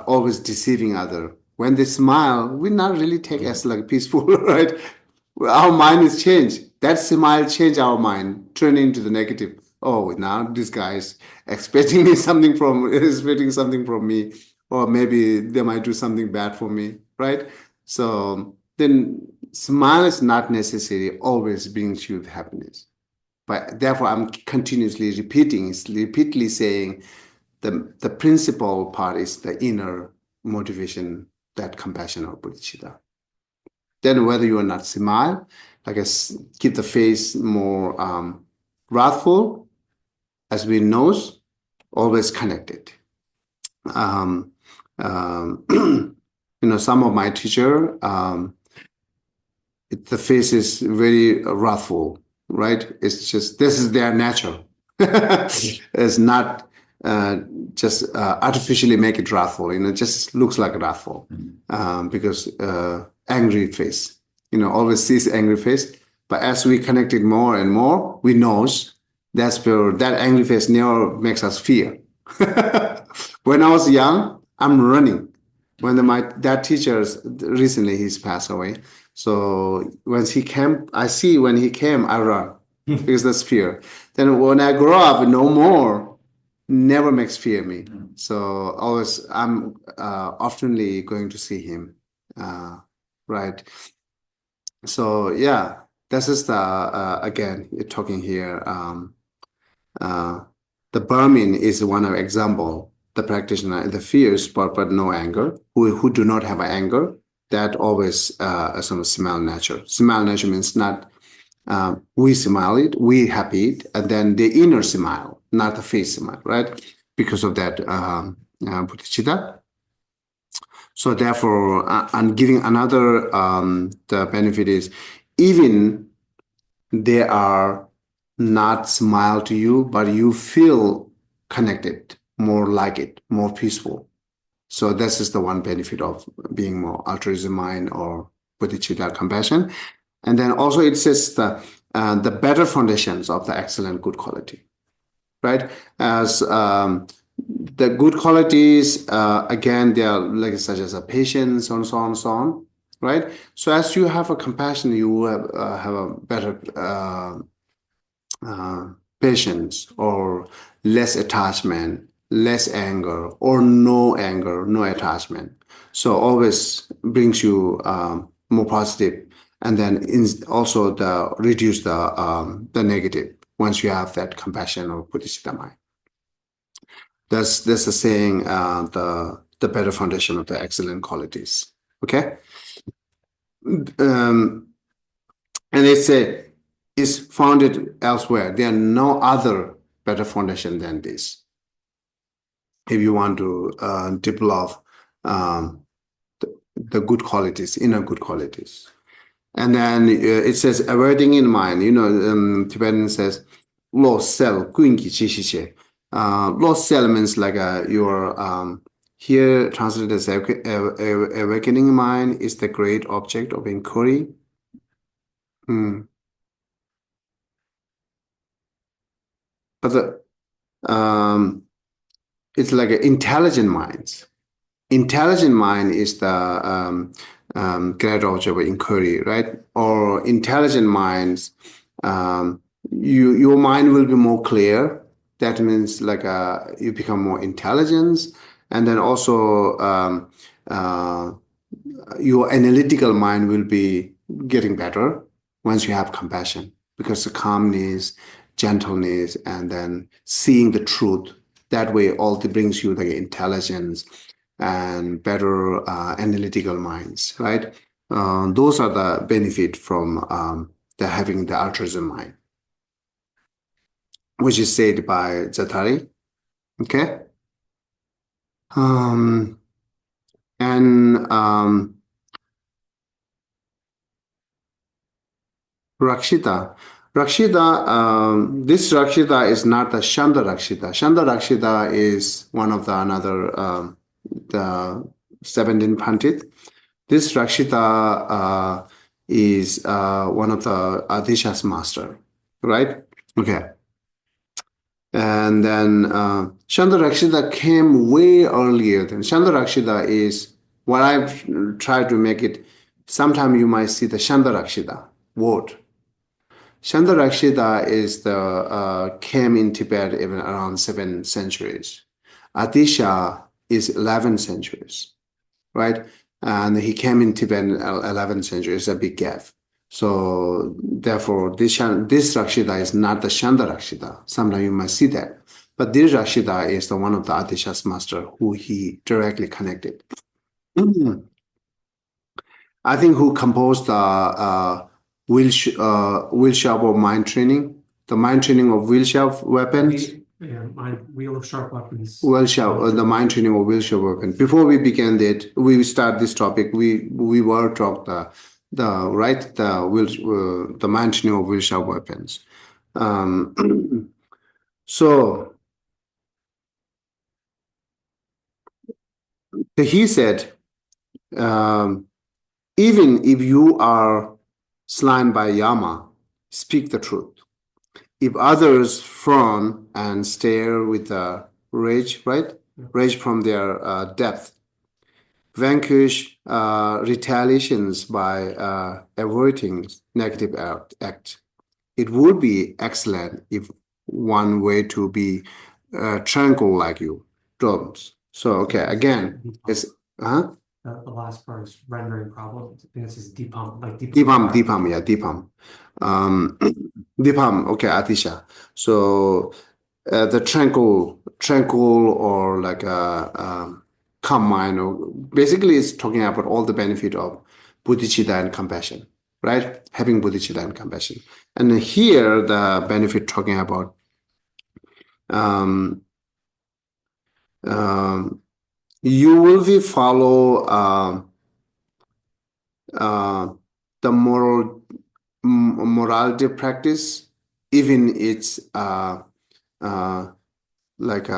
always deceiving other, when they smile, we not really take as like peaceful, right? Our mind is changed. That smile change our mind, turn into the negative. Oh, now this guy is expecting something from me, or maybe they might do something bad for me, right? So then smile is not necessarily always brings you happiness. But therefore, I'm continuously repeatedly saying the principal part is the inner motivation, that compassion or bodhicitta. Then whether you are not smile, I guess keep the face more wrathful, as we knows, always connected. Some of my teacher, the face is very wrathful, right? It's just, this is their nature. It's not just artificially make it wrathful, it just looks like wrathful because angry face, always sees angry face. But as we connected more and more, we knows that's where that angry face never makes us fear. When I was young, I'm running. When that teacher recently he's passed away. So when he came, I run because that's fear. Then when I grow up, no more, never makes fear me. So always I'm oftenly going to see him, right? So yeah, this is the again you're talking here. The Burman is one of example. the practitioner, the fierce but no anger, who do not have anger, that always some smile nature. Smile nature means not we smile it, we happy it, and then the inner smile, not the face smile, right? Because of that bodhicitta. So therefore, and giving another the benefit is even they are not smile to you, but you feel connected, more like it, more peaceful. So this is the one benefit of being more altruism mind or bodhicitta compassion. And then also it says the better foundations of the excellent good quality, right? As the good qualities, again, they are like such as a patience and so on and so on, right? So as you have a compassion, you will have a better patience or less attachment, less anger, or no anger, no attachment. So always brings you more positive, and then also the reduce the negative once you have that compassion or bodhicitta mind. That's the saying, the better foundation of the excellent qualities. Okay, and they say is founded elsewhere. There are no other better foundation than this. If you want to develop the good qualities, inner good qualities. And then it says avoiding in mind, Tibetan says lost cell, lost cell means like your here translated as awakening mind is the great object of inquiry. But it's like intelligent minds. Intelligent mind is the great object of inquiry, right? Or intelligent minds, your mind will be more clear. That means like you become more intelligent, and then also your analytical mind will be getting better once you have compassion, because the calmness, gentleness, and then seeing the truth. That way, all brings you the intelligence and better analytical minds, right? Those are the benefit from the having the altruism mind, which is said by Zatari. Okay, and Rakshita. Rakshita, this Rakshita is not the Shanda Rakshita. Shanda Rakshita is one of another the 17 Pandit. This Rakshita is one of the Adishas master, right? Okay. And then Shanda Rakshita came way earlier than Shanda Rakshita is what I've tried to make it. Sometime you might see the Shanda Rakshita word. Shanda Rakshita is the came in Tibet even around 7 centuries. Adisha is 11 centuries, right? And he came in Tibet in 11th century. It's a big gap. So therefore, this Rakshita is not the Shanda Rakshita. Sometimes you might see that. But this Rakshita is the one of the Adishas master who he directly connected. I think who composed the wheel shop of mind training, the mind training of wheel shop weapons. Wheel of sharp weapons. Wheel shop, the mind training of wheel shop weapons. Before we began that, we start this topic. We were taught the mind training of wheel shop weapons. So he said, even if you are slain by Yama, speak the truth. If others frown and stare with rage, right? Rage from their depth, vanquish retaliations by avoiding negative act. It would be excellent if one way to be tranquil like you. Don't. So okay, again, it's the last part is rendering problem. I think this is Deepam, like Deepam, yeah, Deepam. Deepam, okay, Atisha. So the tranquil or like a calm mind, or basically it's talking about all the benefit of bodhicitta and compassion, right? Having bodhicitta and compassion. And here the benefit talking about um, you will be follow the morality practice, even it's like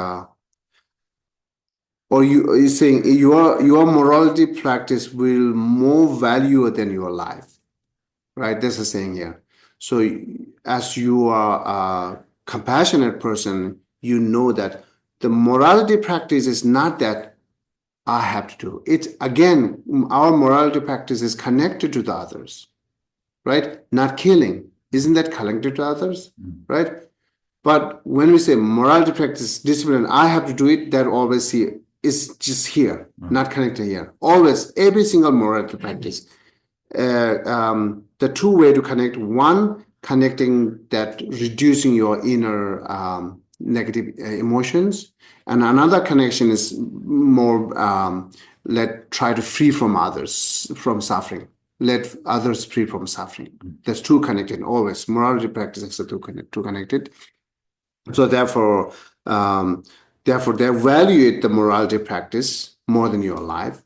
or you saying your morality practice will more value than your life, right? That's the saying here. So as you are a compassionate person, you know that the morality practice is not that I have to do. It's again, our morality practice is connected to the others, right? Not killing. Isn't that connected to others, right? But when we say morality practice, discipline, I have to do it, that always here is just here, not connected here. Always, every single morality practice. The two way to connect, one, connecting that, reducing your inner negative emotions. And another connection is more, try to free from others, from suffering. Let others free from suffering. There's two connected, always. Morality practice is two connected. So therefore, they evaluate the morality practice more than your life,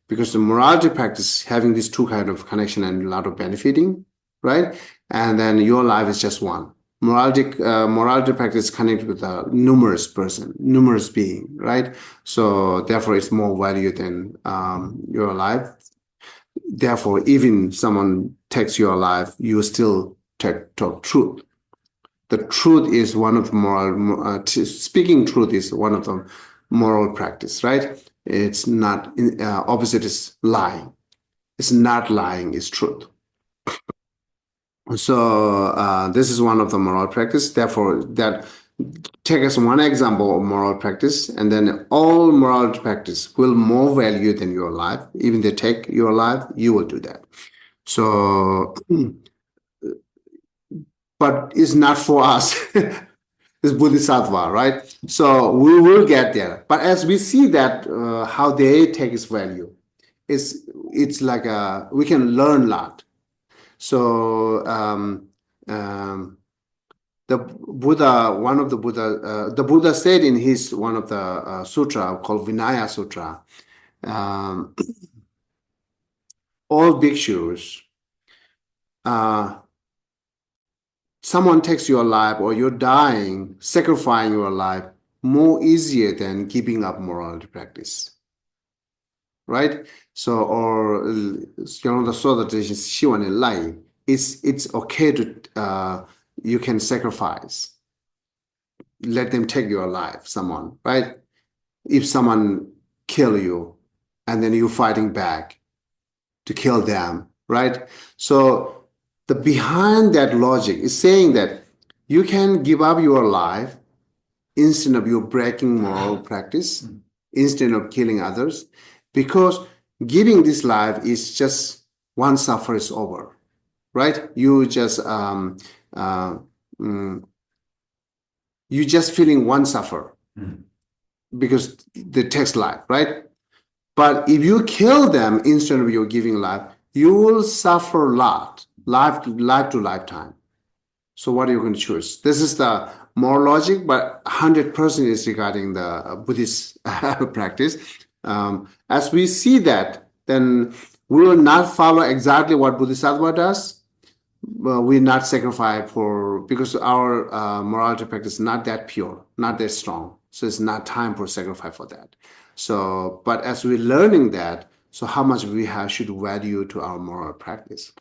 because the morality practice having these two kind of connection and a lot of benefiting, right? And then your life is just one. Morality practice connected with a numerous person, numerous being, right? So therefore, it's more value than your life. Therefore, even someone takes your life, you still talk truth. The truth is one of the moral, speaking truth is one of the moral practice, right? It's not, opposite is lying. It's not lying, it's truth. So this is one of the moral practice. Therefore, that take as one example of moral practice, and then all moral practice will more value than your life. Even they take your life, you will do that. So, but it's not for us. It's Bodhisattva, right? So we will get there. But as we see that how they take its value, it's like we can learn a lot. So the Buddha, the Buddha said in his one of the sutra called Vinaya Sutra, all bhikshus, someone takes your life or you're dying, sacrificing your life more easier than keeping up morality practice, right? So, or the Soda tradition, Shiwan and Lai, it's okay to you can sacrifice, let them take your life, someone, right? If someone kill you and then you're fighting back to kill them, right? So the behind that logic is saying that you can give up your life instead of you breaking moral practice, instead of killing others, because giving this life is just one suffer is over, right? You just you just feeling one suffer because they takes life, right? But if you kill them instead of you giving life, you will suffer a lot, life to lifetime. So what are you going to choose? This is the more logic, but 100% is regarding the Buddhist practice. As we see that, then we will not follow exactly what Bodhisattva does. We not sacrifice because our morality practice is not that pure, not that strong. So it's not time for sacrifice for that. So, but as we're learning that, so how much we should value to our moral practice.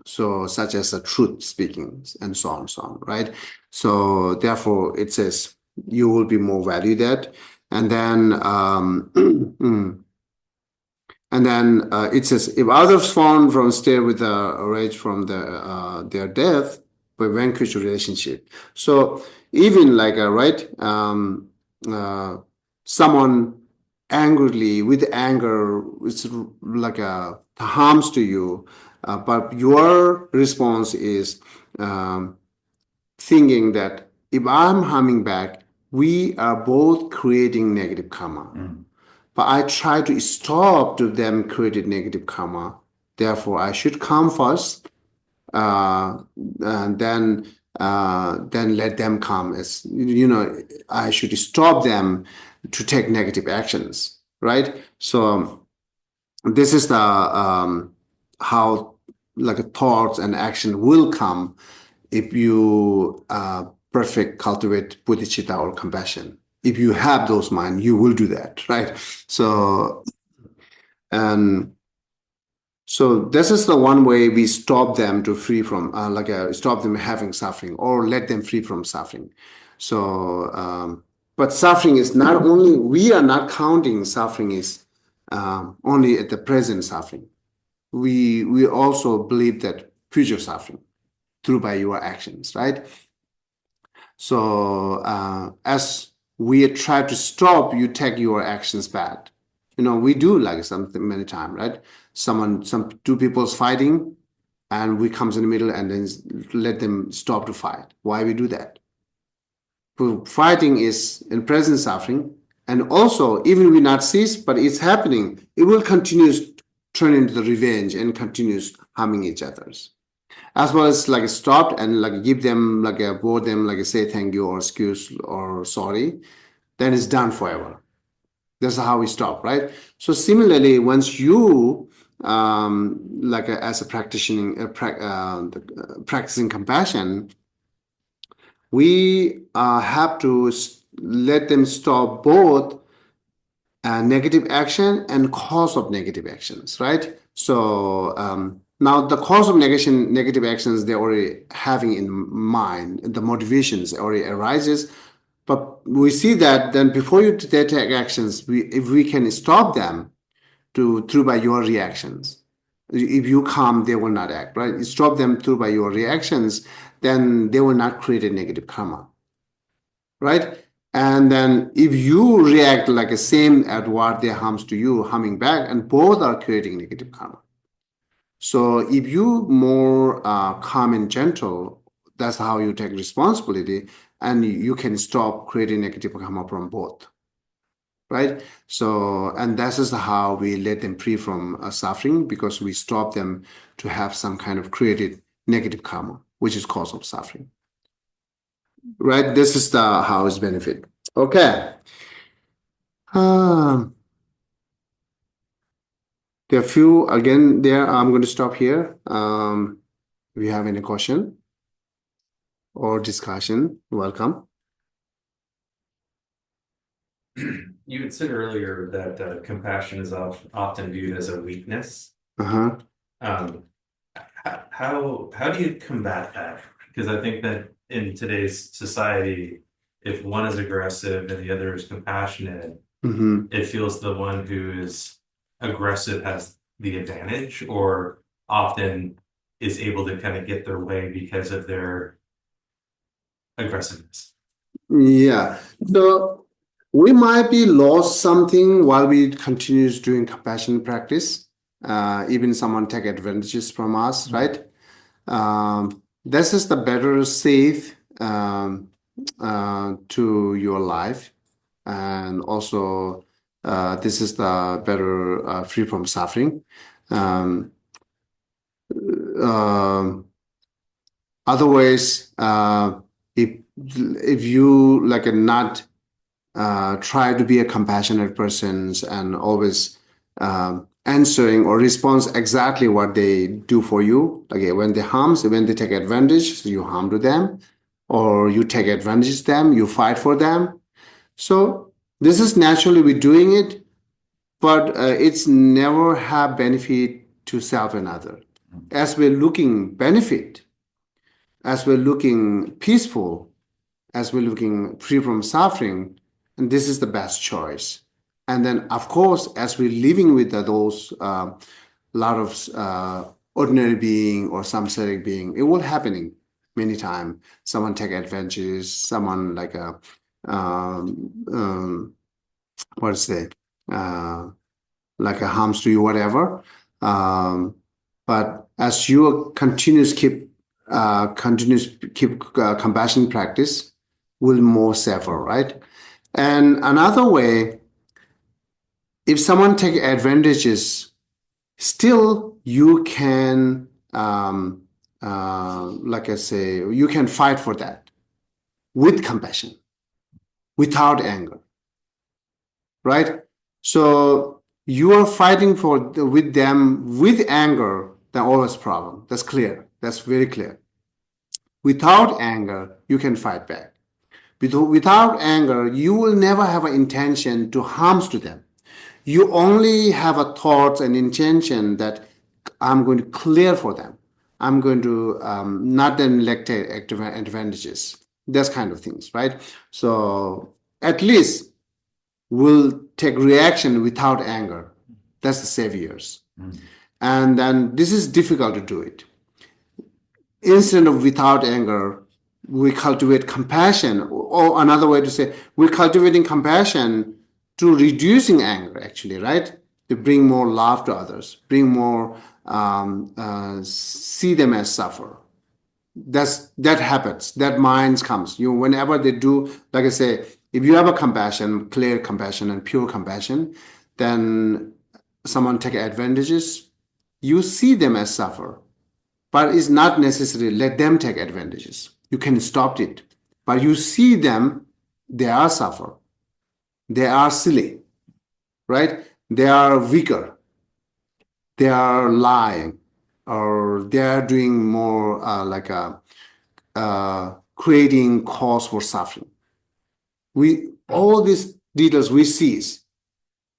So such as the truth speaking and so on, right? So therefore it says you will be more valued that. And then it says if others fall from stay with the rage from their death, we vanquish relationship. So even like someone angrily with anger, it's like harms to you. But your response is thinking that if I'm harming back, we are both creating negative karma. But I try to stop to them creating negative karma. Therefore, I should come first, and then let them come. As I should stop them to take negative actions, right? So this is the how like thoughts and action will come if you perfect cultivate bodhicitta or compassion. If you have those mind, you will do that, right? So this is the one way we stop them to free from stop them having suffering or let them free from suffering. So but suffering is not only, we are not counting suffering is only at the present suffering. We also believe that future suffering through by your actions, right? So as we try to stop you take your actions bad, we do like something many times, right? Two people's fighting, and we comes in the middle and then let them stop to fight. Why we do that? Fighting is in present suffering, and also even we not cease, but it's happening. It will continue turn into the revenge and continues harming each others. As well as like stop and like give them like a board them like a say thank you or excuse or sorry, then it's done forever. That's how we stop, right? So similarly, once you as a practitioner practicing compassion, we have to let them stop both negative action and cause of negative actions, right? So now the cause of negative actions they're already having in mind, the motivations already arises. But we see that then before they take actions, if we can stop them through by your reactions. If you calm, they will not act, right? Stop them through by your reactions, then they will not create a negative karma, right? And then if you react like the same at what they harms to you, harming back, and both are creating negative karma. So if you more calm and gentle, that's how you take responsibility, and you can stop creating negative karma from both, right? So, and this is how we let them free from suffering, because we stop them to have some kind of created negative karma, which is cause of suffering, right? This is the how it's benefit. Okay. There are few again there. I'm going to stop here. If you have any question or discussion, welcome. You had said earlier that compassion is often viewed as a weakness. Uh-huh. How do you combat that? Because I think that in today's society, if one is aggressive and the other is compassionate, it feels the one who is aggressive has the advantage, or often is able to kind of get their way because of their aggressiveness. Yeah. So we might be lost something while we continues doing compassion practice. Even someone take advantages from us, right? This is the better safe to your life, and also this is the better free from suffering. Otherwise, if you like not try to be a compassionate person and always answering or response exactly what they do for you. Okay, when they take advantage, you harm to them, or you take advantage of them, you fight for them. So this is naturally we're doing it, but it's never have benefit to self and other. As we're looking benefit, as we're looking peaceful, as we're looking free from suffering, and this is the best choice. And then, of course, as we're living with those lot of ordinary being or samsaric being, it will happening many times. Someone take advantage, someone like a like a harms to you, whatever. But as you continues keep compassion practice, will more safer, right? And another way, if someone take advantages, still you can, like I say, you can fight for that with compassion, without anger, right? So you are fighting with them with anger, then always problem. That's clear. That's very clear. Without anger, you can fight back. Without anger, you will never have an intention to harm to them. You only have a thought and intention that I'm going to clear for them. I'm going to not neglect advantages. Those kind of things, right? So at least we'll take reaction without anger. That's the saviors. And then this is difficult to do it. Instead of without anger, we cultivate compassion, or another way to say, we're cultivating compassion to reducing anger, actually, right? To bring more love to others, bring more, see them as suffer. That happens, that mind comes. Whenever they do, like I say, if you have a compassion, clear compassion and pure compassion, then someone take advantages, you see them as suffer. But it's not necessary let them take advantages. You can stop it. But you see them, they are suffer. They are silly, right? They are weaker. They are lying, or they are doing more creating cause for suffering. All these details we see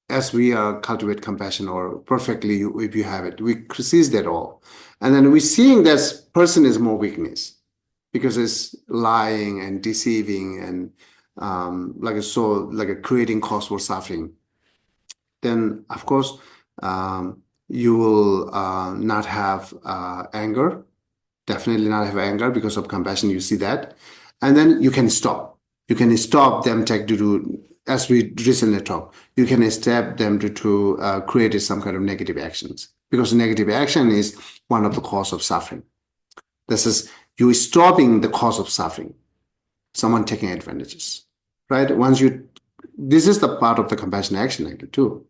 as we cultivate compassion, or perfectly if you have it, we seize that all. And then we're seeing this person is more weakness because it's lying and deceiving and creating cause for suffering. Then of course you will not have anger, definitely not have anger because of compassion. You see that, and then you can stop. You can stop them to do, as we recently talked. You can stop them to create some kind of negative actions, because negative action is one of the cause of suffering. This is you stopping the cause of suffering. Someone taking advantages, right? This is the part of the compassion action actually too.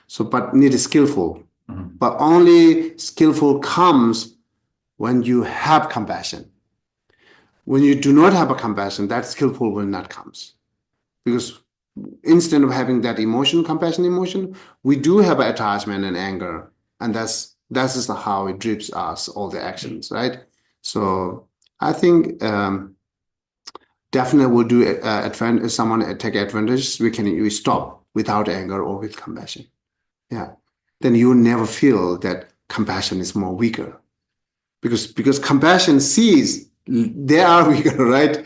So, but need is skillful. But only skillful comes when you have compassion. When you do not have a compassion, that skillful will not comes. Because instead of having that emotion, compassion emotion, we do have attachment and anger. And that's is how it drips us, all the actions, right? So I think definitely will do if someone take advantage, we stop without anger or with compassion. Yeah. Then you never feel that compassion is more weaker. Because compassion sees they are weaker, right?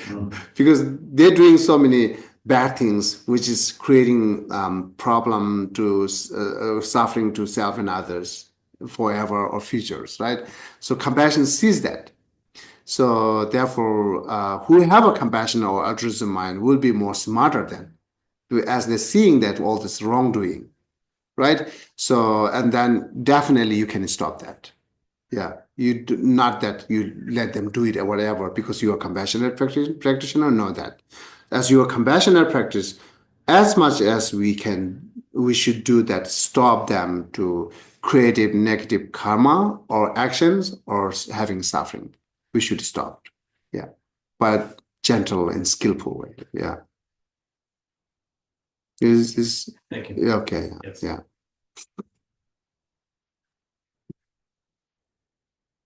Because they're doing so many bad things, which is creating problem to suffering to self and others forever or futures, right? So compassion sees that. So therefore, who have a compassion or altruism mind will be more smarter than, as they're seeing that all this wrongdoing, right? So, and then definitely you can stop that. Yeah, you do not that you let them do it or whatever because you are compassionate practitioner. Know that as you are compassionate practice, as much as we should do that. Stop them to creative negative karma or actions or having suffering. We should stop. Yeah, but gentle and skillful way. Yeah. Is Thank you. okay? Yes. Yeah.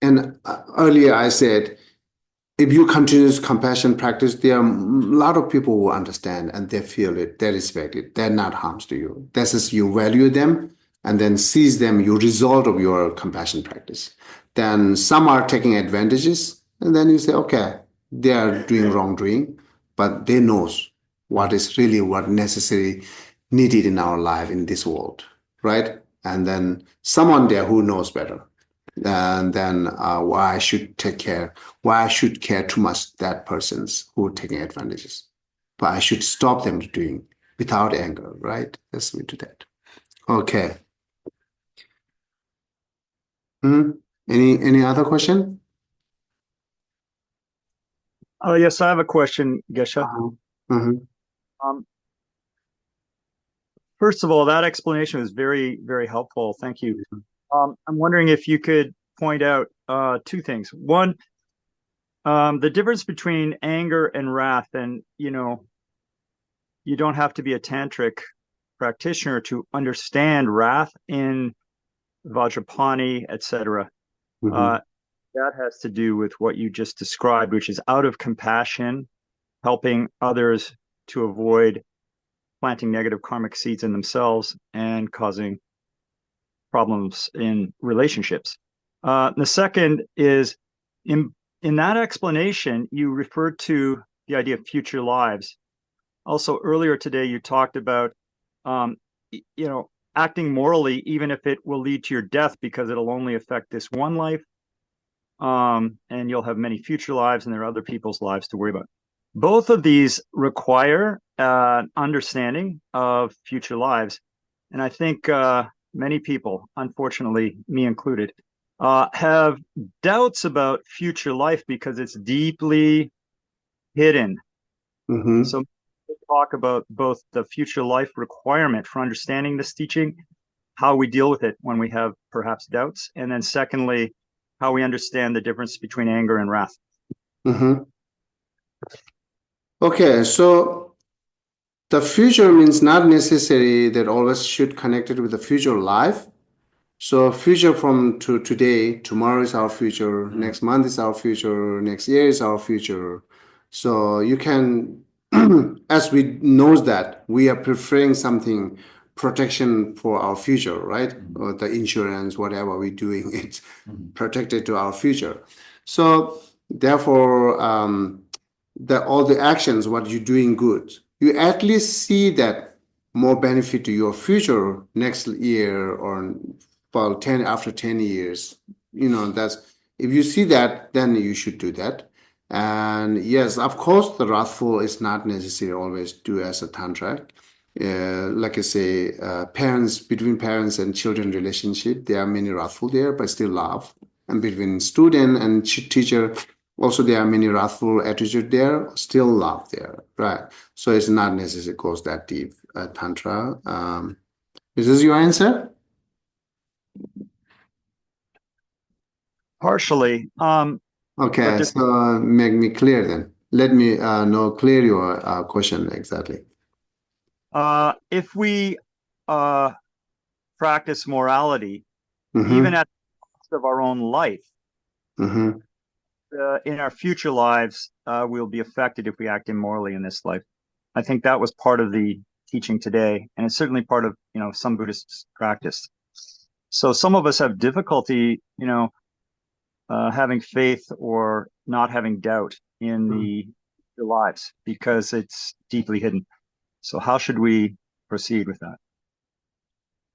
And earlier I said, if you continue compassion practice, there are a lot of people who understand and they feel it, they respect it, they're not harms to you. This is you value them and then seize them, you result of your compassion practice. Then some are taking advantages and then you say, okay, they are doing wrongdoing, but they knows what is really what necessary needed in our life in this world, right? And then someone there who knows better. And then why I should care too much that persons who are taking advantages. But I should stop them doing without anger, right? Let's do that. Okay. Any other question? Oh, yes, I have a question, Geshe. Mhm. First of all, that explanation was very, very helpful. Thank you. I'm wondering if you could point out two things. One, the difference between anger and wrath, and you don't have to be a tantric practitioner to understand wrath in Vajrapani, etc. That has to do with what you just described, which is out of compassion, helping others to avoid planting negative karmic seeds in themselves and causing problems in relationships. The second is in that explanation, you referred to the idea of future lives. Also, earlier today, you talked about, acting morally, even if it will lead to your death, because it'll only affect this one life. And you'll have many future lives, and there are other people's lives to worry about. Both of these require understanding of future lives. And I think many people, unfortunately, me included, have doubts about future life because it's deeply hidden. So we'll talk about both the future life requirement for understanding this teaching, how we deal with it when we have perhaps doubts, and then secondly, how we understand the difference between anger and wrath. Okay, so the future means not necessarily that always should connect it with the future life. So future from today, tomorrow is our future, next month is our future, next year is our future. So you can, as we knows that we are preferring something protection for our future, right? Or the insurance, whatever we're doing, it's protected to our future. So therefore, all the actions, what you're doing good, you at least see that more benefit to your future next year or well, after 10 years. That's if you see that, then you should do that. And yes, of course, the wrathful is not necessary always do as a tantra. Like I say, between parents and children relationship, there are many wrathful there, but still love. And between student and teacher, also there are many wrathful attitude there, still love there, right? So it's not necessarily goes that deep, tantra. Is this your answer? Partially. Okay, so make me clear then. Let me clear your question exactly. If we practice morality, even at the cost of our own life, in our future lives, we'll be affected if we act immorally in this life. I think that was part of the teaching today, and it's certainly part of some Buddhist practice. So some of us have difficulty, having faith or not having doubt in the lives because it's deeply hidden. So how should we proceed with that?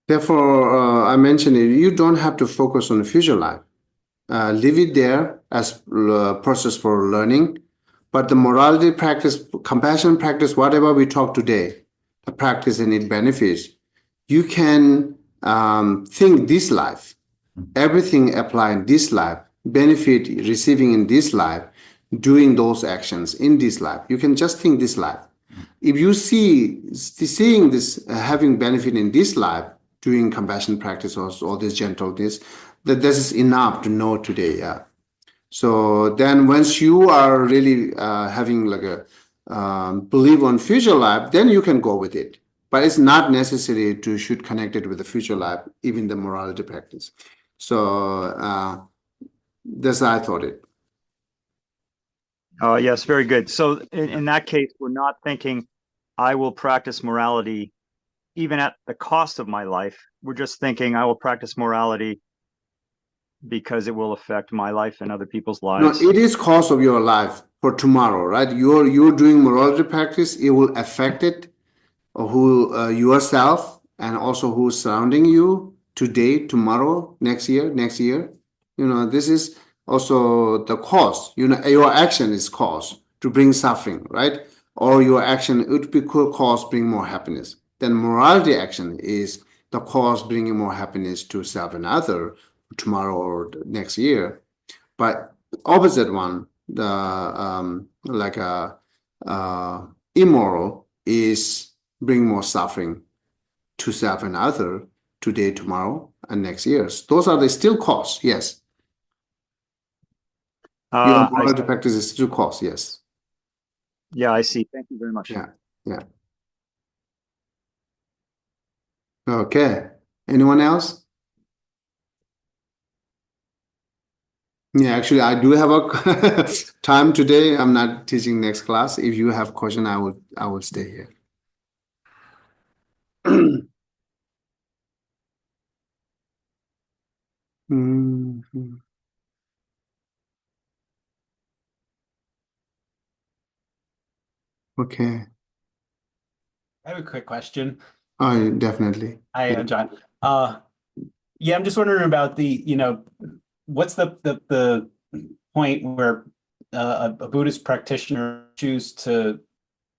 Therefore, I mentioned it, you don't have to focus on the future life. Leave it there as a process for learning. But the morality practice, compassion practice, whatever we talk today, the practice and its benefits, you can think this life, everything apply in this life, benefit receiving in this life, doing those actions in this life. You can just think this life. If you seeing this having benefit in this life, doing compassion practice or this gentleness, that this is enough to know today. Yeah. So then once you are really having like a belief on future life, then you can go with it. But it's not necessary to should connect it with the future life, even the morality practice. So that's how I thought it. Yes, very good. So in that case, we're not thinking, I will practice morality even at the cost of my life. We're just thinking, I will practice morality because it will affect my life and other people's lives. No, it is cost of your life for tomorrow, right? You're doing morality practice, it will affect it, yourself and also who's surrounding you today, tomorrow, next year. This is also the cause. Your action is cause to bring suffering, right? Or your action would be cause bring more happiness. Then morality action is the cause bringing more happiness to self and other tomorrow or next year. But opposite one, the like immoral is bring more suffering to self and other today, tomorrow, and next years. Those are the still cause, yes. Your morality practice is still cause, yes. Yeah, I see. Thank you very much. Yeah, yeah. Okay. Anyone else? Yeah, actually, I do have a time today. I'm not teaching next class. If you have question, I will stay here. Mhm. Okay. I have a quick question. Oh, definitely. Hi, Yeah. John. Yeah, I'm just wondering about what's the point where a Buddhist practitioner choose to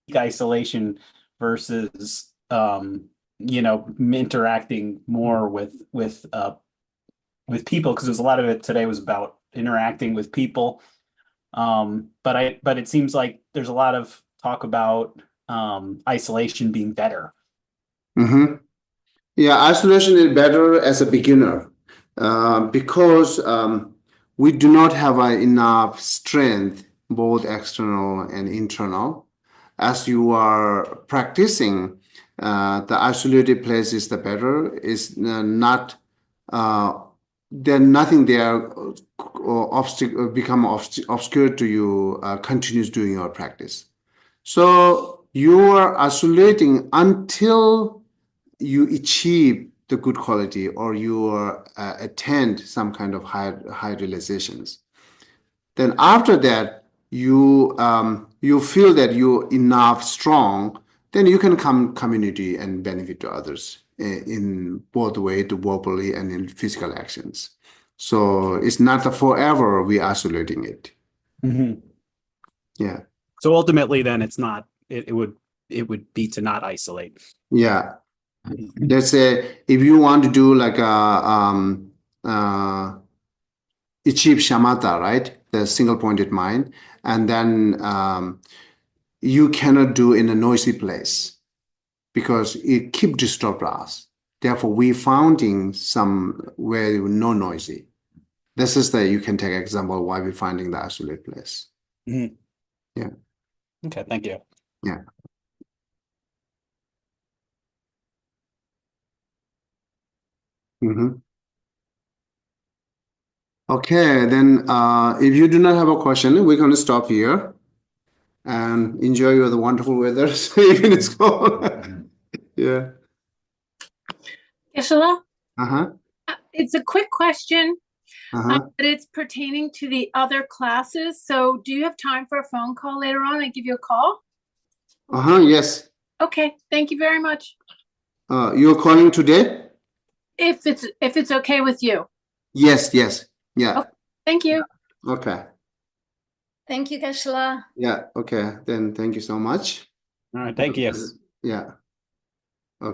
seek isolation versus interacting more with people, because there's a lot of it today was about interacting with people. But it seems like there's a lot of talk about isolation being better. Mm-hmm. Yeah, isolation is better as a beginner because we do not have enough strength, both external and internal. As you are practicing, the isolated place is the better. Is not then nothing there become obscure to you. Continues doing your practice. So you are isolating until you achieve the good quality or you attend some kind of high realizations. Then after that, you feel that you're enough strong, then you can come community and benefit to others in both way, to verbally and in physical actions. So it's not forever we isolating it. Mm-hmm. Yeah. So ultimately, then it would be to not isolate. Yeah. Let's say if you want to do like achieve shamatha, right? The single pointed mind, and then you cannot do in a noisy place because it keep disturb us. Therefore, we finding some where no noisy. This is the you can take example why we finding the isolated place. Mm-hmm. Yeah. Okay. Thank you. Yeah. Mm-hmm. Okay, then if you do not have a question, we're going to stop here and enjoy the wonderful weather. Even it's cold. Yeah. Geshe-la, Uh-huh. it's a quick question, Uh-huh. but it's pertaining to the other classes. So do you have time for a phone call later on? I give you a call? Uh-huh. Yes. Okay, thank you very much. You're calling today? If it's okay with you. Yes, yes. Yeah. Okay, thank you. Okay. Thank you, Geshe-la. Yeah. Okay. Then thank you so much. All right. Thank you. Yeah.